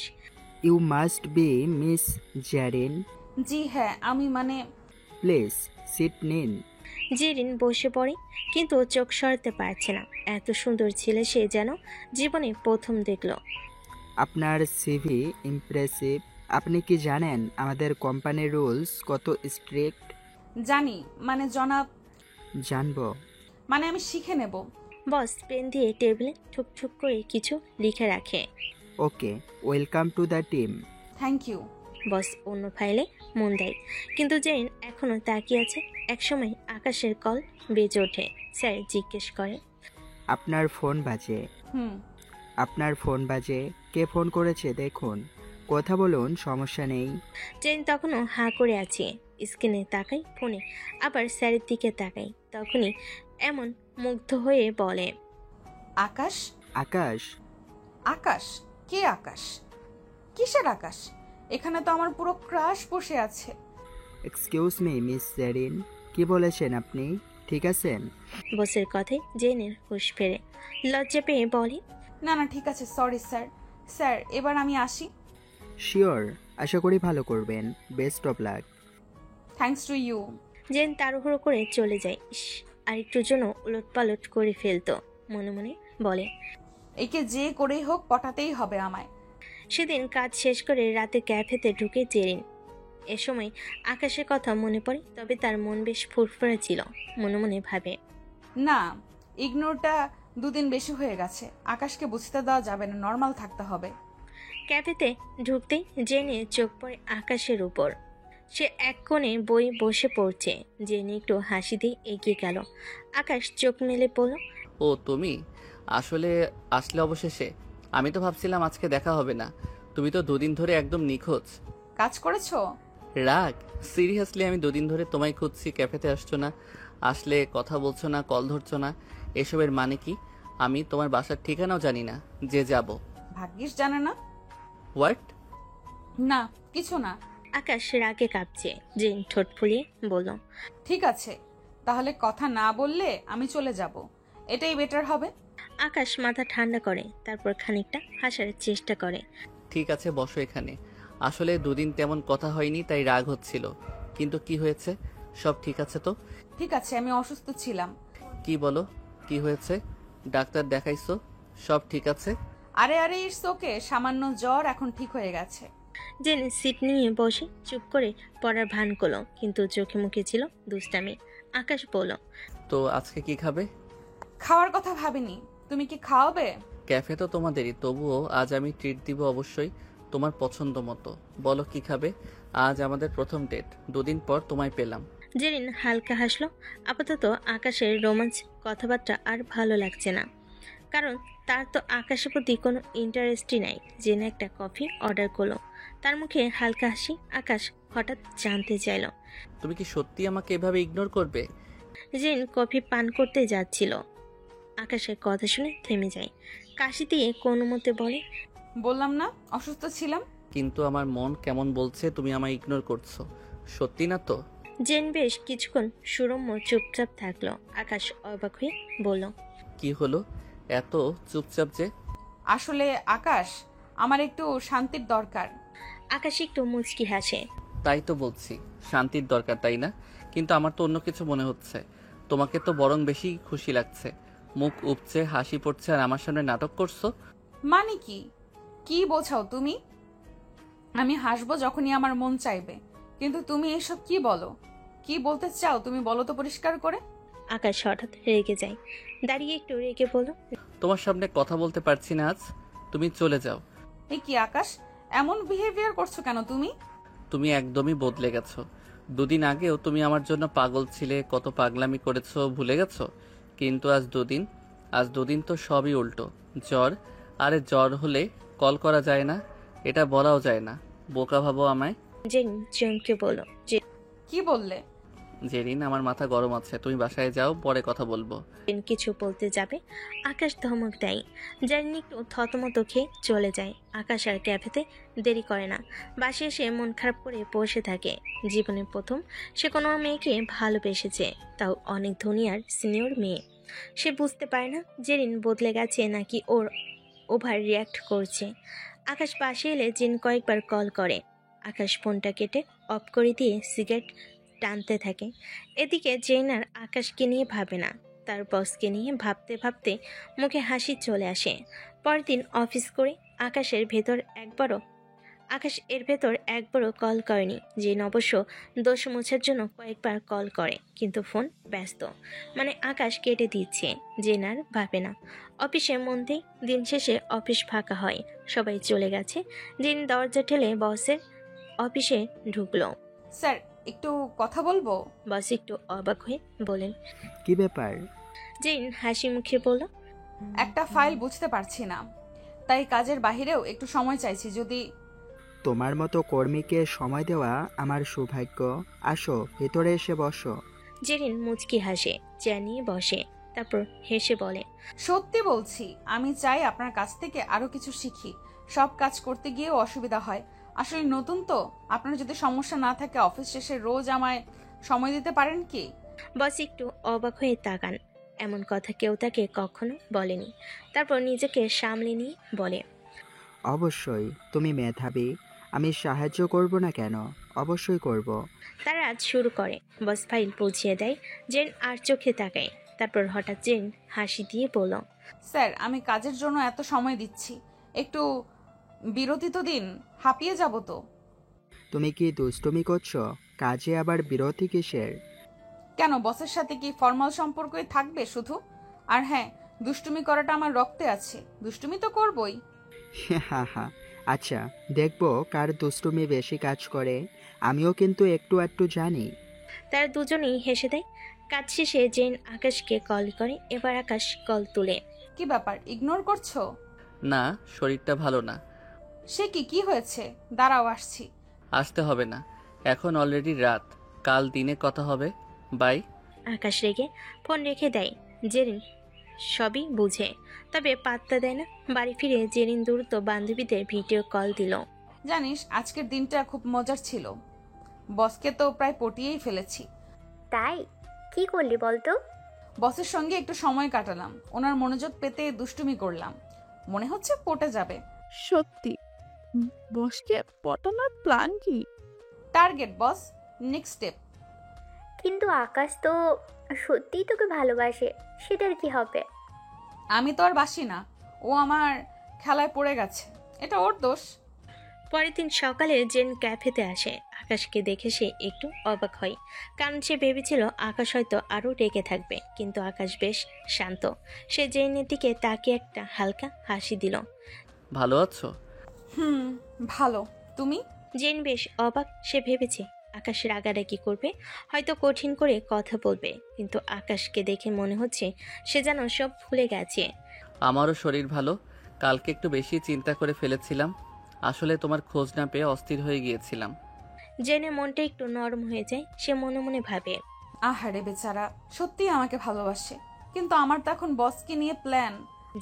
You must be Miss Zarin. জি হ্যাঁ, আমি মানে প্লিজ সিট নিন। জেরিন বসে পড়ে, কিন্তু চোখ সরাতে পারছে না। এত সুন্দর ছেলে সে যেন জীবনে প্রথম দেখল। আপনার সিভি ইমপ্রেসিভ। আপনি কি জানেন আমাদের কোম্পানির রুলস কত স্ট্রিক্ট? জানি, মানে জনাব, জানবো। মানে আমি শিখে নেব। বস পেন দিয়ে টেবিলে ঠুকঠুক করে কিছু লিখে রাখে। Okay, welcome to the team. Thank you. Boss অন্য ফাইলে মন দেয়, কিন্তু জেরিন এখনো তাকিয়ে আছে। একসময় আকাশের কল বেজে ওঠে। স্যার জিজ্ঞেস করে, আপনার ফোন বাজে। হুম। আপনার ফোন বাজে। কে ফোন করেছে দেখুন, কথা বলুন, সমস্যা নেই। জেরিন তখনও হাঁ করে আছে। স্ক্রিনে তাকাই, ফোনে আবার স্যারের দিকে তাকাই। তখনই এমন মুগ্ধ হয়ে বলে, আকাশ। আকাশ? আকাশ? কে আকাশ? কিসের আকাশ? এখানে তো আমার পুরো ক্রাশ বসে আছে। এক্সকিউজ মি মিস জেরিন, কি বলেছেন আপনি? ঠিক আছেন? বসের কথায় জেনের হুঁশ ফেরে। লজ্জা পেয়ে বলে, না না, ঠিক আছে, সরি স্যার। স্যার, এবার আমি আসি। শিওর, আশা করি ভালো করবেন। Best of luck. Thanks to you. জেন তাড়াহুড়ো করে চলে যায়। ইস, আরেকটু জন্য উলটপালট করে ফেলতো। মনে মনে বলে, একে যে করেই হোক পটাতেই হবে আমায়। সেদিন কাজ শেষ করে রাতে ক্যাফেতে ঢুকে জেরিন। এ সময় আকাশের কথা মনে পড়ে, তবে তার মন বেশ ফুরফুরে ছিল। মনে মনে ভাবে, না, ইগনোরটা দুদিন বেশি হয়ে গেছে। আকাশকে বুঝতে দেওয়া যাবে না, নর্মাল থাকতে হবে। ক্যাফেতে ঢুকতেই জেনে চোখ পড়ে আকাশের উপর। সে এক কোণে বই বসে পড়ছে। জেনে একটু হাসি দিয়ে এগিয়ে গেল। আকাশ চোখ মেলে পড়ল, ও তুমি আসলে আসলে অবশেষে। আমি তো ভাবছিলাম আজকে দেখা হবে না। তুমি তো দুদিন ধরে একদম নিখোঁজ। কাজ করেছো? রাগ? সিরিয়াসলি আমি দুদিন ধরে তোমায় খুঁজছি, ক্যাফেতে আসছো না, আসলে কথা বলছো না, কল ধরছো না। এসবের মানে কি? আমি তোমার বাসার ঠিকানাও জানি না যে যাব। ভাগ্যিস জানে না। হোয়াট? না, কিছু না। আকাশ রাগে কাঁপছে। জেন ঠোঁট ফুলিয়ে বলল, ঠিক আছে, তাহলে কথা না বললে আমি চলে যাব। এটাই বেটার হবে। আকাশ মাথা ঠান্ডা করে, তারপর খানিকটা হাসার চেষ্টা করে। ঠিক আছে, বসো এখানে। আসলে দুদিন তেমন কথা হয়নি, তাই রাগ হচ্ছিল। কিন্তু কি হয়েছে? সব ঠিক আছে তো? ঠিক আছে, আমি অসুস্থ ছিলাম। কি বলো, কি হয়েছে? ডাক্তার দেখাইছো? সব ঠিক আছে? আরে আরে, ইটস ওকে, সামান্য জ্বর, এখন ঠিক হয়ে গেছে। জেন সিট নিয়ে বসে চুপ করে পড়ার ভান করলো, কিন্তু চোখে মুখে ছিল দুষ্টামি। আকাশ বলল, তো আজকে কি খাবে? খাওয়ার কথা ভাবিনি। তুমি কি খাওয়াবে? ক্যাফে তো তোমাদেরই, তবুও আজ আমি ট্রিট দিব অবশ্যই, তোমার পছন্দ মতো। বলো কি খাবে? আজ আমাদের প্রথম ডেট, দুদিন পর তোমায় পেলাম। জেরিন হালকা হাসলো। আপাতত আকাশের রোমাঞ্চ কথাবার্তা আর ভালো লাগছে না, কারণ তার তো আকাশের প্রতি কোনো ইন্টারেস্টই নাই। জেনে একটা কফি অর্ডার করলো। তার মুখে হালকা হাসি। আকাশ হঠাৎ জানতে চাইল, তুমি কি সত্যি আমাকে এভাবে ইগনোর করবে? জেন কফি পান করতে যাচ্ছিল। আকাশের কথা শুনে থেমে যায়। কাশি দিয়ে কোনো মতে বলে, বললাম না অসুস্থ ছিলাম। কিন্তু আমার মন কেমন বলছে তুমি আমায় ইগনোর করছো। সত্যি না তো? জেন বেশ কিছুক্ষণ সুরম্য চুপচাপ থাকলো। আকাশ অবাক হয়ে বলল, কি হলো এত চুপচাপ যে? আসলে আকাশ, আমার একটু শান্তির দরকার। আকাশ একটু মুচকি হাসে। তাই তো বলছি, শান্তির দরকার, তাই না? কিন্তু আমার তো অন্য কিছু মনে হচ্ছে। তোমাকে তো বরং বেশি খুশি লাগছে, মুখ উপচে হাসি পড়ছে, আর আমার সামনে নাটক করছো। মানে কি? কি বোঝাও তুমি? আমি হাসবো যখনই আমার মন চাইবে, কিন্তু তুমি এসব কি বলো? কি বলতে চাও তুমি বলো তো পরিষ্কার করে। আকাশ হঠাৎ রেগে যায়। দাঁড়িয়ে একটু রেগে বলল, তোমার সামনে কথা বলতে পারছি না আজ, তুমি চলে যাও। এই কি আকাশ, এমন বিহেভিয়ার করছো কেন তুমি? তুমি একদমই বদলে গেছো। দুদিন আগেও তুমি আমার জন্য পাগল ছিলে, কত পাগলামি করেছো, ভুলে গেছো? কিন্তু আজ দুদিন তো সবই উল্টো। জ্বর, আরে জ্বর হলে কল করা যায় না, এটা বলাও যায় না। বোকা ভাবো আমায়? জেন চমকে বলল, যে কি বললে? জেরিন, আমার মাথা গরম আছে, তুমি বাসায় যাও, পরে কথা বলবো। জেন কিছু বলতে যাবে, আকাশ ধমক দেয়। জেন একটু থতমত খেয়ে চলে যায়। আকাশ আর ক্যাফেতে দেরি করে না, বাসে এসে মন খারাপ করে বসে থাকে। জীবনে প্রথম সে কোনো মেয়েকে ভালোবেসেছে, তাও অনেক ধনী আর সিনিয়র মেয়ে। সে বুঝতে পারে না জেরিন বদলে গেছে নাকি ওর ওভার রিয়াক্ট করছে। আকাশ পাশে এলে জেন কয়েকবার কল করে। আকাশ ফোনটা কেটে অফ করে দিয়ে সিগারেট টানতে থাকে। এদিকে জেন আর আকাশকে নিয়ে ভাবে না, তার বসকে নিয়ে ভাবতে ভাবতে মুখে হাসি চলে আসে। পরের দিন অফিস করে আকাশ এর ভেতর একবারও কল করেনি। জেন অবশ্য দোষ মোছার জন্য কয়েকবার কল করে, কিন্তু ফোন ব্যস্ত, মানে আকাশ কেটে দিচ্ছে। জেন আর ভাবে না। অফিসের মধ্যেই দিন শেষে অফিস ফাঁকা হয়, সবাই চলে গেছে। জেন দরজা ঠেলে বসের অফিসে ঢুকলো। স্যার, একটু কথা বলবো? বস একটু অবাক হয়ে বলেন, কি ব্যাপার? জেন হাসি মুখে বলল, একটা ফাইল বুঝতে পারছি না, তাই কাজের বাহিরেও একটু সময় চাইছি। যদি তোমার মতো কর্মীকে সময় দেওয়া আমার সৌভাগ্য। আসো, ভেতরে এসে বসো। জেরিন মুচকি হাসে, চেয়ার নিয়ে বসে, তারপর হেসে বলে, সত্যি বলছি, আমি চাই আপনার কাছ থেকে আরো কিছু শিখি। সব কাজ করতে গিয়েও অসুবিধা হয়। আসলে নতুন তো, আপনার যদি সমস্যা না থাকে অফিস শেষে রোজ আমায় সময় দিতে পারেন কি? বস একটু অবাক হয়ে তাকান, এমন কথা কেউ তাকে কখনো বলেনি। তারপর নিজেকে সামলে নিয়ে বলে, অবশ্যই, তুমি মেধাবী, আমি সাহায্য করব না কেন? অবশ্যই করব। তারা আজ শুরু করে। বস ফাইল পৌঁছিয়ে দেয়। জেন আর চোখে তাকায়। তারপর হঠাৎ জেন হাসি দিয়ে বলল, স্যার, আমি কাজের জন্য এত সময় দিচ্ছি, একটু বিরতি তো দিন, হাঁপিয়ে যাব তো। তুমি কি দুষ্টুমি করছো? কাজে আবার বিরতি কিসের? কেন, বসের সাথে কি ফর্মাল সম্পর্কই থাকবে শুধু? আর হ্যাঁ, দুষ্টুমি করাটা আমার রক্তে আছে, দুষ্টুমি তো করবই। হা হা, আচ্ছা, দেখবো কার দুষ্টুমি বেশি কাজ করে। আমিও কিন্তু একটু একটু জানি। তারা দুজনেই হেসে দেয়। কাজ শেষে জেন আকাশকে কল করে। এবার আকাশ কল তুলে, কি ব্যাপার, ইগনোর করছো? না, শরীরটা ভালো না। সে কি হয়েছে? দাঁড়াও, আসছি। আসতে হবে না, এখন অলরেডি রাত, কাল দিনে কথা হবে। বাই। আকাশ রেগে ফোন রেখে দেয়। জেরিন সবই বুঝে, তবে পাত্তা দেয় না। বাড়ি ফিরে জেরিন দ্রুত বান্ধবীদের ভিডিও কল দিল। জানিস, আজকের দিনটা খুব মজার ছিল। বসকে তো প্রায় পটিয়েই ফেলেছি। তাই? কি করলি বলতো? বসের সঙ্গে একটু সময় কাটালাম, ওনার মনোযোগ পেতে দুষ্টুমি করলাম, মনে হচ্ছে পটে যাবে। সত্যি? বসকে পটানোর প্ল্যান কি? টার্গেট বস, নেক্সট স্টেপ। কিন্তু আকাশ তো সত্যিই তোকে ভালোবাসে, সেটার কি হবে? আমি তো আর বাসি না, ও আমার খেলায় পড়ে গেছে, এটা ওর দোষ। পরের দিন সকালে জেন ক্যাফেতে আসে। আকাশকে দেখে সে একটু অবাক হয়, কারণ সে ভেবেছিল আকাশ হয়তো আরও রেগে থাকবে, কিন্তু আকাশ বেশ শান্ত। সে জেনের দিকে তাকিয়ে একটা হালকা হাসি দিল। ভালো আছো? ভালো, তুমি? জেন বেশ অবাক। সে ভেবেছে আকাশ রাগারাগি করবে, হয়তো কঠিন করে কথা বলবে, কিন্তু আকাশকে দেখে মনে হচ্ছে সে যেন সব ভুলে গেছে। আমারও শরীর ভালো, কালকে একটু বেশি চিন্তা করে ফেলেছিলাম, আসলে তোমার খোঁজ না পেয়ে অস্থির হয়ে গিয়েছিলাম। জেনে মনটা একটু নরম হয়ে যায়। সে মনে মনে ভাবে, আহারে বেচারা, সত্যিই আমাকে ভালোবাসে, কিন্তু আমার তো এখন বসকে নিয়ে প্ল্যান।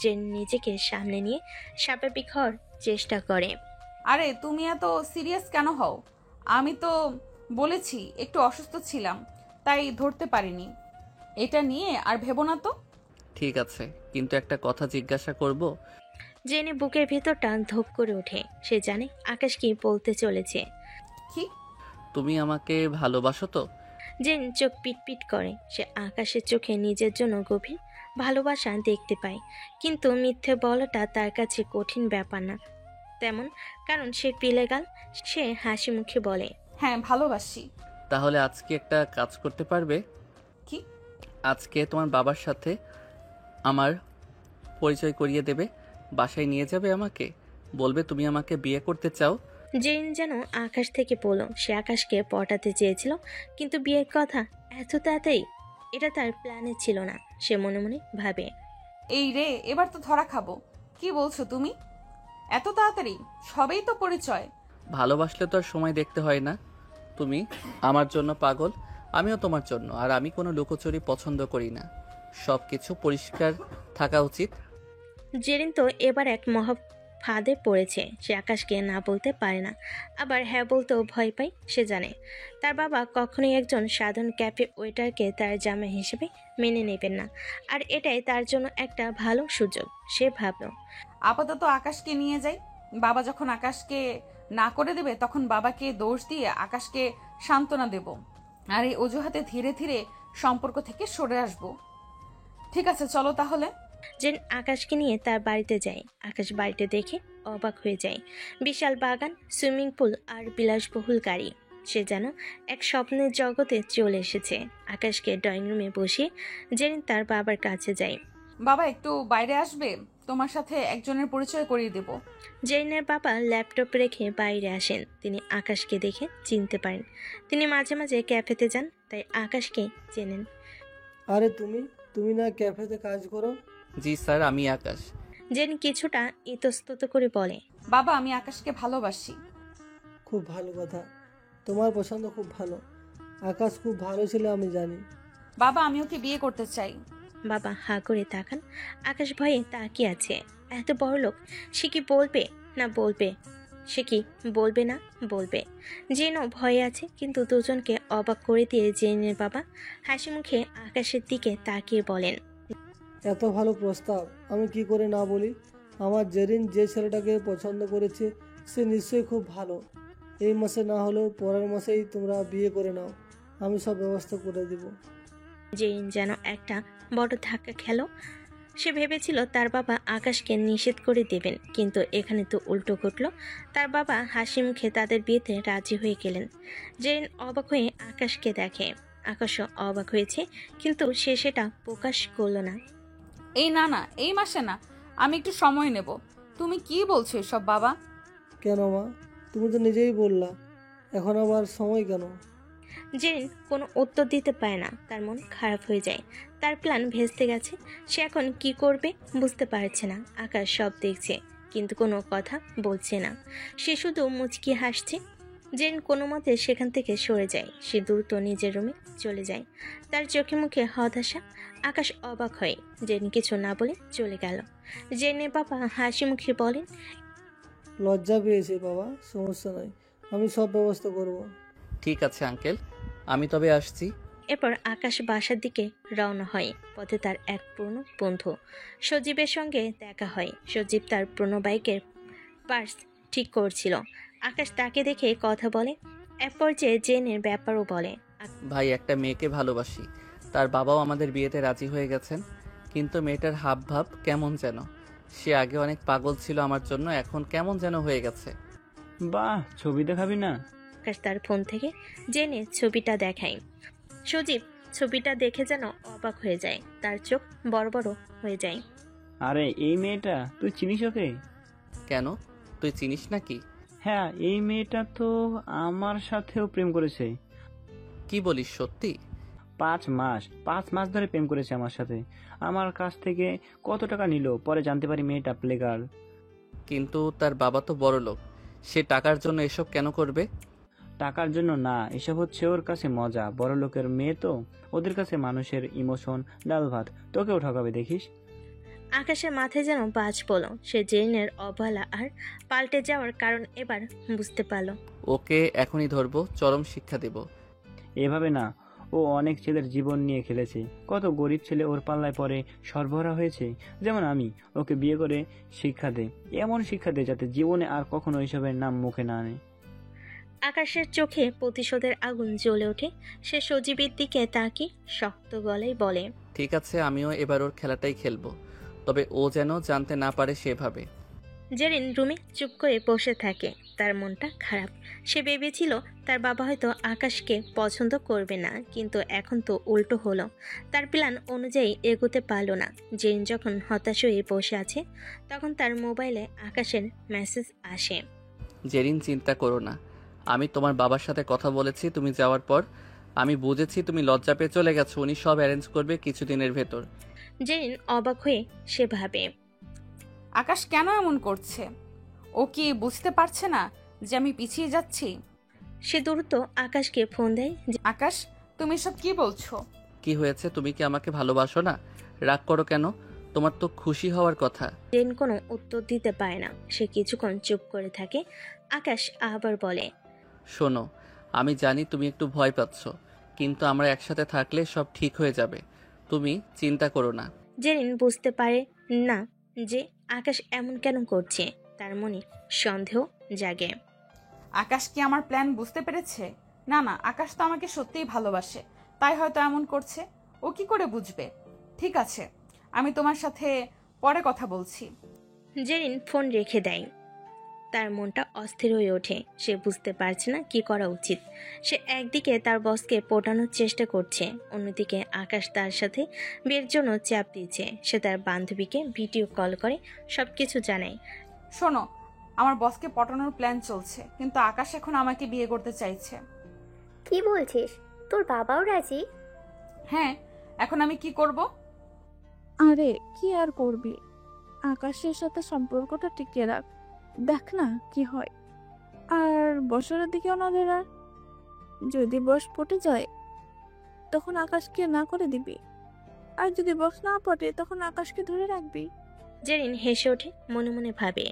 জেন নিজেকে সামনে নিয়ে স্বাভাবিক হওয়ার চেষ্টা করে। আরে তুমি এত সিরিয়াস কেন হও? আমি তো বলেছি একটু অসুস্থ ছিলাম, তাই ধরতে পারিনি। এটা নিয়ে আর ভেবো না তো। ঠিক আছে, কিন্তু একটা কথা জিজ্ঞাসা করব? জেনে বুকের ভেতরটা ধপ করে ওঠে। সে জানে আকাশ কি বলতে চলেছে। কি? তুমি আমাকে ভালোবাসো তো? জেন চোখ পিটপিট করে। সে আকাশের চোখে নিজের জন্য গভীর ভালোবাসা দেখতে পায়, কিন্তু মিথ্যে বলাটা তার কাছে কঠিন ব্যাপার না তেমন, কারণ সে পিলেগাল। সে হাসি মুখে বলে, হ্যাঁ, ভালোবাসি। তাহলে আজকে একটা কাজ করতে পারবে? কি? আজকে তোমার বাবার সাথে আমার পরিচয় করিয়ে দেবে, বাসায় নিয়ে যাবে আমাকে, বলবে তুমি আমাকে বিয়ে করতে চাও। জেন যেন আকাশ থেকে বলল সে আকাশকে পটাতে চেয়েছিল, কিন্তু বিয়ের কথা এত তাড়াতাড়ি, এটা তার প্ল্যানে ছিল না। সে মনে মনে ভাবে, এই রে, এবার তো ধরা খাবো। কি বলছো তুমি? এত তাড়াতাড়ি? সবেই তো পরিচয়। ভালোবাসলে তো আর সময় দেখতে হয় না। তুমি আমার জন্য পাগল, আমিও তোমার জন্য। আর আমি কোনো লুকোচুরি পছন্দ করি না, সব কিছু পরিষ্কার থাকা উচিত। জেরিন তো এবার এক মহা ফাঁদে পড়েছে। সে আকাশকে না বলতে পারে না, আবার হ্যাঁ বলতেও ভয় পায়। সে জানে তার বাবা কখনোই একজন সাধারণ ক্যাফে ওয়েটারকে তার জামাই হিসেবে মেনে নেবেন না, আর এটাই তার জন্য একটা ভালো সুযোগ। সে ভাবল, আপাতত আকাশকে নিয়ে যাই। বাবা যখন আকাশকে না করে দেবে তখন বাবাকে দোষ দিয়ে আকাশকে সান্ত্বনা দেব, আর এই অজুহাতে ধীরে ধীরে সম্পর্ক থেকে সরে আসব। ঠিক আছে, চলো তাহলে। জেন আকাশকে নিয়ে তার বাড়িতে যায়। আকাশ বাড়িতে দেখে অবাক হয়ে যায়। বিশাল বাগান, সুইমিং পুল আর বিলাসবহুল গাড়ি। সে যেন এক স্বপ্নের জগতে চলে এসেছে। আকাশকে ড্রয়িং রুমে বসিয়ে জেন তার বাবার কাছে যায়। বাবা একটু বাইরে আসবে, তোমার সাথে একজনের পরিচয় করিয়ে দেব। জেনের বাবা ল্যাপটপ রেখে বাইরে আসেন। তিনি আকাশকে দেখে চিনতে পারেন। তিনি মাঝে মাঝে ক্যাফেতে যান, তাই আকাশকে চেনেন। আরে তুমি তুমি না ক্যাফেতে কাজ করো? জি স্যার, আমি আকাশ। জেন কিছুটা ইতস্তত করে বলে, বাবা আমি আকাশকে ভালোবাসি। খুব ভালো কথা, তোমার পছন্দ খুব ভালো। আকাশ খুব ভালো ছেলে, আমি জানি। বাবা আমি ওকে বিয়ে করতে চাই। বাবা হাঁ করে তাকান। আকাশ ভয়ে তাকিয়ে আছে। এত বড় লোক, সে কি বলবে না বলবে? সে কি বলবে না বলবে? জেনও ভয়ে আছে, কিন্তু দুজনকে অবাক করে দিয়ে জেনের বাবা হাসি মুখে আকাশের দিকে তাকিয়ে বলেন, এত ভালো প্রস্তাব, আমি কি করে না বলি? আমার জেরিন যে ছেলেটাকে পছন্দ করেছে সে নিশ্চয়ই খুব ভালো। এই মাসে না হলেও পরের মাসেই তোমরা বিয়ে করে নাও, আমি সব ব্যবস্থা করে দেব। জেরিন যেন একটা বড় ধাক্কা খেল। সে ভেবেছিল তার বাবা আকাশকে নিষেধ করে দেবেন, কিন্তু এখানে তো উল্টো ঘটল। তার বাবা হাসি মুখে তাদের বিয়েতে রাজি হয়ে গেলেন। জেরিন অবাক হয়ে আকাশকে দেখে। আকাশও অবাক হয়েছে, কিন্তু সে সেটা প্রকাশ করল না। এই না না, এই মাসে না, আমি একটু সময় নেব। তুমি কি বলছো এসব বাবা? কেন মা, তুমি তো নিজেই বললা, এখন আবার সময় কেন? জেরিন কোনো উত্তর দিতে পারে না। তার মন খারাপ হয়ে যায়। তার প্ল্যান ভেস্তে গেছে। সে এখন কি করবে বুঝতে পারছে না। আকাশ সব দেখছে, কিন্তু কোনো কথা বলছে না। সে শুধু মুচকি হাসছে। জেরিন কোনো মতে সেখান থেকে সরে যায়। সে দ্রুত নিজের রুমে চলে যায়। তার চোখে মুখে হতাশা। আকাশ অবাক হয়। জেরিন কিছু না বলে চলে গেল। জেরিনের বাবা হাসি মুখে বলেন, লজ্জা পেয়েছে বাবা, সমস্যা নাই, আমি সব ব্যবস্থা করব। ঠিক আছে আঙ্কেল, আমি তবে আসছি। এরপর আকাশ বাসার দিকে রওনা হয়। পথে তার এক পুরনো বন্ধু সজীবের সঙ্গে দেখা হয়। সজীব তার পুরনো বাইকের পার্টস ঠিক করছিল। আকাশ তাকে দেখে কথা বলে। এক পর্যায়ে জেনের ব্যাপারও বলে। ভাই, একটা মেয়েকে ভালোবাসি, তার বাবাও আমাদের বিয়েতে রাজি হয়ে গেছেন, কিন্তু মেয়েটার হাব ভাব কেমন যেন। সে আগে অনেক পাগল ছিল আমার জন্য, এখন কেমন যেন হয়ে গেছে। বাহ, ছবি দেখাবি না? আকাশ তার ফোন থেকে জেনে ছবিটা দেখায়। সজীব ছবিটা দেখে যেন অবাক হয়ে যায়। তার চোখ বড় বড় হয়ে যায়। আরে এই মেয়েটা, তুই চিনিস ওকে? কেন, তুই চিনিস নাকি? হ্যাঁ, এই মেয়েটা তো আমার সাথেও প্রেম করেছে। কি বলিস, সত্যি? 5 মাস ধরে প্রেম করেছে আমার সাথে। আমার কাছ থেকে কত টাকা নিল, পরে জানতে পারি মেয়েটা প্লেগার। কিন্তু তার বাবা তো বড় লোক, সে টাকার জন্য এসব কেন করবে? টাকার জন্য না, এসব হচ্ছে ওর কাছে মজা। বড় লোকের মেয়ে তো, ওদের কাছে মানুষের ইমোশন ডাল ভাত। তোকেও ঠকাবে দেখিস। আকাশের মাথায় যেন বাজ পড়ল। সে জেনের অবহেলা আর পাল্টে যাওয়ার কারণ এবার বুঝতে পারল। ওকে এখনই ধরবো, চরম শিক্ষা দেব। এভাবে না, ও অনেক ছেলের জীবন নিয়ে খেলেছে। কত গরিব ছেলে ওর পাল্লায় পরে সরবরাহ হয়েছে। যেমন আমি, ওকে বিয়ে করে শিক্ষা দে, এমন শিক্ষা দে যাতে জীবনে আর কখনো এইসবের নাম মুখে না আনে। আকাশের চোখে প্রতিশোধের আগুন জ্বলে ওঠে। সে সজীবের দিকে তাকিয়ে শক্ত গলায় বলে, ঠিক আছে, আমিও এবার ওর খেলাটাই খেলবো, তবে ও যেন জানতে না পারে সেভাবে। জেরিন রুমে চুপ করে বসে থাকে। তার মনটা খারাপ। সে ভেবেছিল তার বাবা হয়তো আকাশকে পছন্দ করবে না, কিন্তু এখন তো উল্টো হলো। তার প্ল্যান অনুযায়ী এগোতে পারল না। জেরিন যখন হতাশ হয়ে বসে আছে, তখন তার মোবাইলে আকাশের মেসেজ আসে। জেরিন, চিন্তা করো না, আমি তোমার বাবার সাথে কথা বলেছি। তুমি যাওয়ার পর আমি বুঝেছি তুমি লজ্জা পেয়ে চলে গেছো। উনি সব অ্যারেঞ্জ করবে কিছুদিনের ভেতর। জেরিন অবাক হয়ে সে ভাবে, আকাশ কেন এমন করছে? ও কি বুঝতে পারছে না যে আমি পিছিয়ে যাচ্ছি? সে দ্রুত আকাশকে ফোন দেয়। আকাশ, তুমি সব কি বলছো? কি হয়েছে? তুমি কি আমাকে ভালোবাসো না? রাগ করো কেন? তোমার তো খুশি হওয়ার কথা। জেরিন কোনো উত্তর দিতে পারে না। সে কিছুক্ষণ চুপ করে থাকে। আকাশ আবার বলে, শোনো, আমি জানি তুমি একটু ভয় পাচ্ছ, কিন্তু আমরা একসাথে থাকলে সব ঠিক হয়ে যাবে। তুমি চিন্তা করো না। জেরিন বুঝতে পারে না যে আকাশ এমন কেন করছে। তার মনে সন্দেহ জাগে। আকাশ কি আমার প্ল্যান বুঝতে পেরেছে? না না, আকাশ তো আমাকে সত্যিই ভালোবাসে, তাই হয়তো এমন করছে। ও কি করে বুঝবে? ঠিক আছে, আমি তোমার সাথে পরে কথা বলছি। জেরিন ফোন রেখে দেয়। তার মনটা অস্থির হয়ে ওঠে। সে বুঝতে পারছে না কি করা উচিত। সে একদিকে তার বসকে পটানোর চেষ্টা করছে, অন্যদিকে আকাশ তার সাথে বিয়ের জন্য চাপ দিয়েছে। সে তার বান্ধবীকে ভিডিও কল করে সবকিছু জানায়। শোনো, আমার বসকে পটানোর প্ল্যান চলছে, কিন্তু আকাশ এখন আমাকে বিয়ে করতে চাইছে। কি বলছিস? তোর বাবাও রাজি? হ্যাঁ, এখন আমি কি করব? আরে কি আর করবি, আকাশের সাথে সম্পর্কটা টিকিয়ে রাখ, দেখ না কি হয়। আর বছরের দিকেও নজর রাখ। যদি বয়স পটে যায় তখন আকাশকে না করে দিবি, আর যদি বয়স না পটে তখন আকাশকে ধরে রাখবি। জেরিন হেসে ওঠে, মনে মনে ভাবে,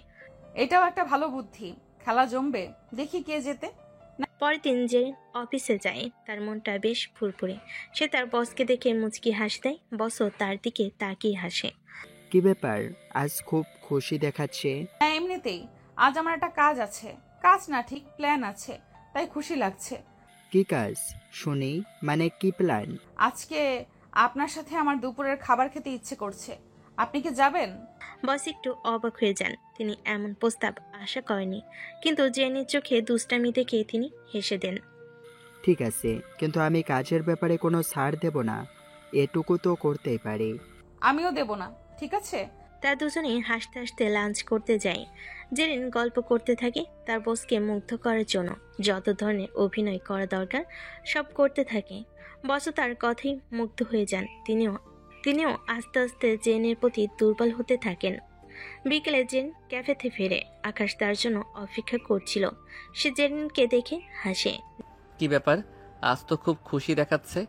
এটাও একটা ভালো বুদ্ধি। খেলা জমবে, দেখি কে জেতে। পরের দিন জেরিন অফিসে যায়। তার মনটা বেশ ফুরফুরে। সে তার বসকে দেখে মুচকি হাসি দেয়। বসও তার দিকে তাকিয়ে হাসে। কি ব্যাপার, আজ খুব খুশি দেখাচ্ছে? হ্যাঁ, এমনিতেই আজ আমার একটা কাজ আছে। কাজ না, ঠিক প্ল্যান আছে, তাই খুশি লাগছে। কি কাজ শুনি, মানে কি প্ল্যান? আজকে আপনার সাথে আমার দুপুরের খাবার খেতে ইচ্ছে করছে, আপনি কি যাবেন? বস একটু অবাক হয়ে যান। তিনি এমন প্রস্তাব আশা করেনি, কিন্তু জেনির চোখে দুষ্টামি দেখে তিনি হেসে দেন। ঠিক আছে, কিন্তু আমি কাজের ব্যাপারে কোনো ছাড় দেব না, এটুকু তো করতেই পারি। আমিও দেব না, ঠিক আছে। তারা দুজনেই হাসতে হাসতে লাঞ্চ করতে যায়। জেরিন গল্প করতে থাকে, তার বসকে মুগ্ধ করার জন্য যত ধরনের অভিনয় করা দরকার সব করতে থাকে। বসও তার কথাই মুগ্ধ হয়ে যান। তিনিও আস্তে আস্তে জেনের প্রতি দুর্বল হতে থাকেন। বিকেলে জেন ক্যাফেতে ফেরে। আকাশ তার জন্য অপেক্ষা করছিল। সে জেরিনকে দেখে হাসে। কি ব্যাপার, আজ তো খুব খুশি দেখাচ্ছে,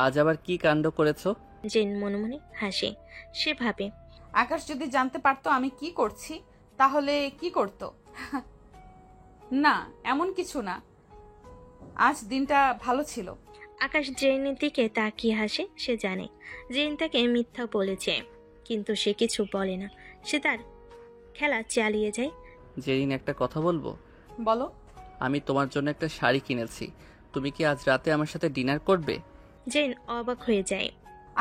আজ আবার কি কাণ্ড করেছো? জেন মনে মনে হাসে। সে ভাবে, আকাশ যদি জানতে পারতো আমি কি করছি তাহলে কি করত? না, এমন কিছু না, আজ দিনটা ভালো ছিল। আকাশ জেরিনের দিকে তাকিয়ে হাসে। সে জানে জেরিন তাকে মিথ্যা বলেছে, কিন্তু সে কিছু বলে না। সে তার খেলা চালিয়ে যায়। জেরিন, একটা কথা বলবো? বলো। আমি তোমার জন্য একটা শাড়ি কিনেছি, তুমি কি আজ রাতে আমার সাথে ডিনার করবে? জেরিন অবাক হয়ে যায়।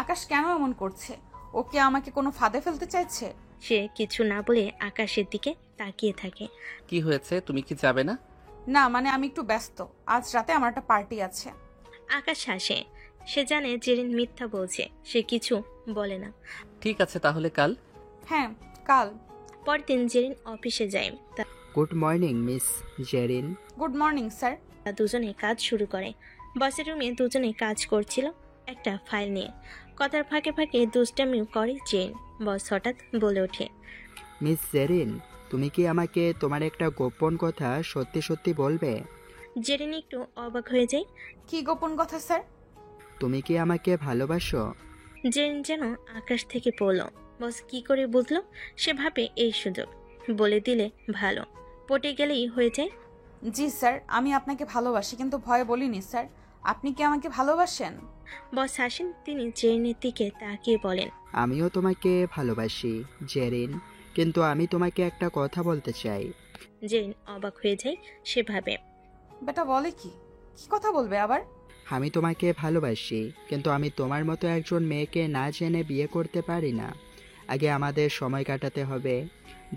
আকাশ কেন এমন করছে? ওকে আমাকে কোনো ফাঁদে ফেলতে চাইছে? সে কিছু না বলে আকাশের দিকে তাকিয়ে থাকে। কি হয়েছে, তুমি কি যাবে না? না, মানে আমি একটু ব্যস্ত, আজ রাতে আমার একটা পার্টি আছে। আকাশ হাসে। সে জানে জেরিন মিথ্যা বলছে। সে কিছু বলে না। ঠিক আছে, তাহলে কাল? হ্যাঁ, কাল। পরের দিন জেরিন অফিসে যায়। Good morning miss Jerin. Good morning sir. দুজনে কাজ শুরু করে। বসের রুমে দুজনে কাজ করছিল একটা ফাইল নিয়ে। কথার ফাঁকে ফাঁকে দুষ্টামিও করে জেন। বস হঠাৎ বলে ওঠে, মিস জেরিন, তুমি কি আমাকে তোমার একটা গোপন কথা সত্যি সত্যি বলবে? জেরিন একটু অবাক হয়ে যায়। কি গোপন কথা স্যার? তুমি কি আমাকে ভালোবাসো? জেরিন যেন আকাশ থেকে পড়ল। বস কি করে বুঝলো? সে ভাবে এই সুযোগ বলে দিলে ভালো, পটে গেলেই হয়ে যায়। জি স্যার, আমি আপনাকে ভালোবাসি, কিন্তু ভয়ে বলিনি স্যার। আপনি কি আমাকে ভালোবাসেন? বস হাসেন। তিনি জেরিনের দিকে তাকিয়ে বলেন, আমিও তোমাকে ভালোবাসি জেরিন, কিন্তু আমি তোমাকে একটা কথা বলতে চাই। জেরিন অবাক হয়ে যায়। সে ভাবে, বেটা বলে কি? কি কথা বলবে আবার? আমি তোমাকে ভালোবাসি, কিন্তু আমি তোমার মতো একজন মেয়েকে না জেনে বিয়ে করতে পারি না। আগে আমাদের সময় কাটাতে হবে,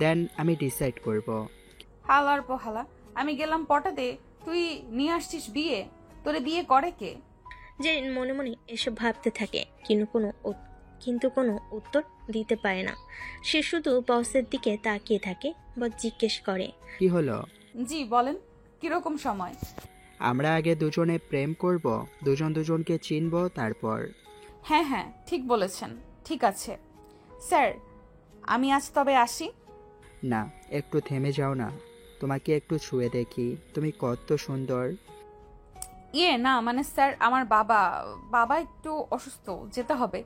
দেন আমি ডিসাইড করব। হালার পোহালা, আমি গেলাম পটাতে, তুই নিয়ে আসছিস বিয়ে? তোরে বিয়ে করে কে? জেরিন মনে মনে এসব ভাবতে থাকে, কিন্তু কোনো উত্তর দিতে পারে না। সে শুধু বসের দিকে তাকিয়ে থাকে। বস জিজ্ঞেস করে, কি হলো? জি বলেন, কিরকম সময়? আমরা আগে দুজনে প্রেম করব, দুজন দুজনকে চিনব, তারপর। হ্যাঁ হ্যাঁ, ঠিক বলেছেন। ঠিক আছে স্যার, আমি আজ তবে আসি। না, একটু থেমে যাও না, তোমাকে একটু ছুঁয়ে দেখি, তুমি কত সুন্দর। না মানে স্যার, আমার বাবা একটু অসুস্থ, যেতে হবে।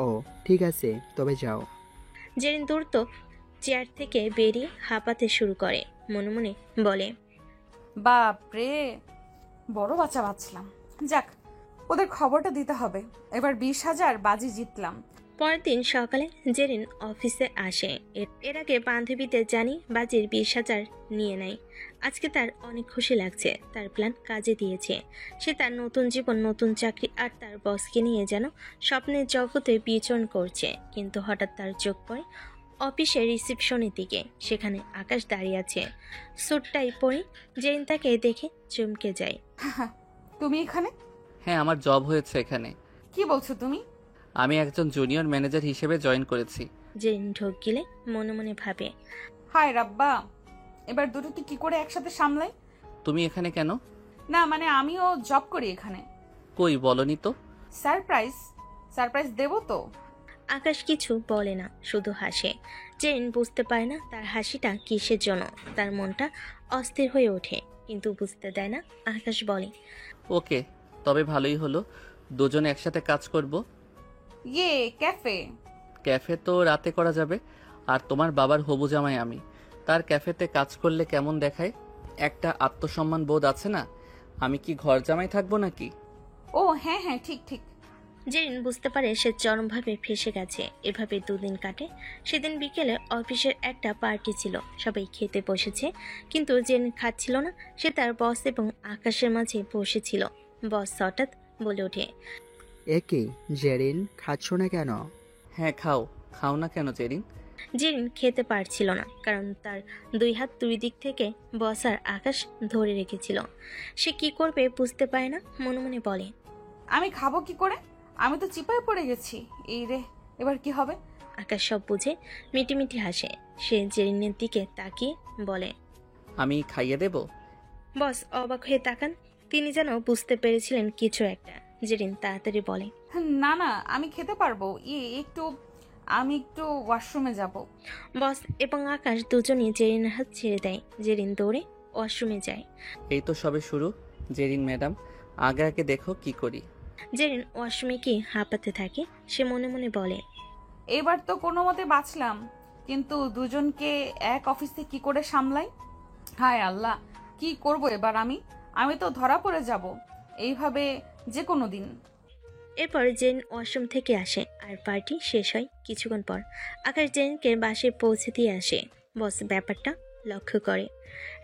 ও ঠিক আছে, তবে যাও। জেরিন দ্রুত চেয়ার থেকে বেরিয়ে হাঁপাতে শুরু করে, মনে মনে বলে, বাপরে, বড় বাচ্চা বাঁচলাম। যাক, ওদের খবরটা দিতে হবে। এবার 20,000 বাজি জিতলাম। পরের দিন সকালে জেরিন অফিসে আসে। এর আগে বান্ধবীদের জানি বাজির 20,000 নিয়ে নেয়। আজকে তার অনেক খুশি লাগছে, তার প্ল্যান কাজে দিয়েছে। সে তার নতুন জীবন, নতুন চাকরি আর তার বসকে নিয়ে যেন স্বপ্নের জগতে বিচরণ করছে। কিন্তু হঠাৎ তার চোখ পড়ে অফিসের রিসেপশনের দিকে। সেখানে আকাশ দাঁড়িয়ে আছে, স্যুটটাই পরে। জেরিন তাকে দেখে চমকে যায়। তুমি এখানে? হ্যাঁ, আমার জব হয়েছে এখানে। কি বলছো তুমি? আমি একজন জুনিয়র ম্যানেজার হিসেবে জয়েন করেছি। জেরিন ঢোক গিলে মনে মনে ভাবে, হায় রাব্বা, এবার দুটোকে কি করে একসাথে সামলাই? তুমি এখানে কেন? না মানে আমিও জব করি এখানে। কই বলনি তো। সারপ্রাইজ দেবো তো। আকাশ কিছু বলে না, শুধু হাসে। জেরিন বুঝতে পারে না তার হাসিটা কিসের জন্য। তার মনটা অস্থির হয়ে ওঠে, কিন্তু বুঝতে দেয় না। আকাশ বলে, ওকে, তবে ভালোই হলো, দুজনে একসাথে কাজ করব। ইয়ে, ক্যাফে? ক্যাফে তো রাতে করা যাবে। আর তোমার বাবার হবু জামাই আমি, তার ক্যাফেতে কাজ করলে কেমন দেখায়? একটা আত্মসম্মান বোধ আছে না? আমি কি ঘর জামাই থাকবো নাকি? ও হ্যাঁ হ্যাঁ, ঠিক ঠিক। জেরিন বুঝতে পারে সে চরমভাবে ফেঁসে গেছে। এভাবে দুদিন কাটে। সেদিন বিকেলে অফিসের একটা পার্টি ছিল, সবাই খেতে বসেছে, কিন্তু জেরিন খাচ্ছিল না। সে তার বস এবং আকাশের মাঝে বসেছিল। বস হঠাৎ বলে ওঠে, এ কি জেরিন, খাচ্ছ না কেন? হ্যাঁ খাও না কেন জেরিন? জেরিন খেতে পারছিল না, কারণ তার দুই হাত দুই দিক থেকে বস আর আকাশ ধরে রেখেছিল। সে কি করবে বুঝতে পারে না, মনে মনে বলে, আমি খাবো কি করে? আমি তো চিপায় পড়ে গেছি। এই রে, এবার কি হবে? আকাশ সব বুঝে মিটিমিটি হাসে। সে জেরিনের দিকে তাকিয়ে বলে, আমি খাইয়ে দেব? বস অবাক হয়ে তাকান। তিনি যেন বুঝতে পেরেছিলেন কিছু একটা। জেরিন তাড়াতাড়ি বলে, না না, আমি খেতে পারবো। আমি একটু ওয়াশরুমে যাব। বস এবং আকাশ দুজনই জেরিনের হাত ছেড়ে দেয়। জেরিন দৌড়ে ওয়াশরুমে যায়। এই তো সবে শুরু। জেরিন ম্যাডাম, আগে দেখো কি করি। জেরিন ওয়াশরুমে গিয়ে হাঁপাতে থাকে। সে মনে মনে বলে, এবার তো কোনো মতে বাঁচলাম, কিন্তু দুজনকে এক অফিসে কি করে সামলাই? হায় আল্লাহ, কি করব এবার আমি তো ধরা পড়ে যাব এইভাবে যে কোনো দিন। এরপর জেরিন ওয়াশরুম থেকে আসে আর পার্টি শেষ হয় কিছুক্ষণ পর। আকাশ জেরিনকে বাসে পৌঁছে দিয়ে আসে। বস ব্যাপারটা লক্ষ্য করে।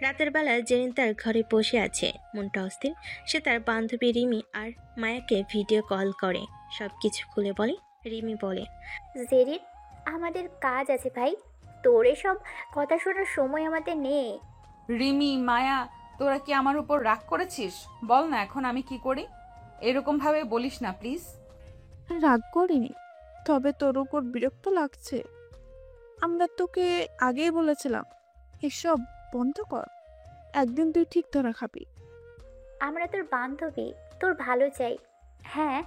রাতের বেলা জেরিন তার ঘরে বসে আছে, মনটা অস্থির। সে তার বান্ধবী রিমি আর মায়াকে ভিডিও কল করে, সব কিছু খুলে বলে। রিমি বলে, জেরিন, আমাদের কাজ আছে ভাই, তোর এসব কথা শোনার সময় আমাদের নেই। রিমি, মায়া, তোরা কি আমার উপর রাগ করেছিস? বল না এখন আমি কি করি? এরকম ভাবে বলিস না প্লিজ। রাগ করিনি, তবে তোর উপর বিরক্ত লাগছে। আমরা তোকে আগেই বলেছিলাম এসব বন্ধ কর, একদিন তুই ঠিক ধরা খাবি। আমরা তোর বান্ধবী, তোর ভালো চাই। হ্যাঁ,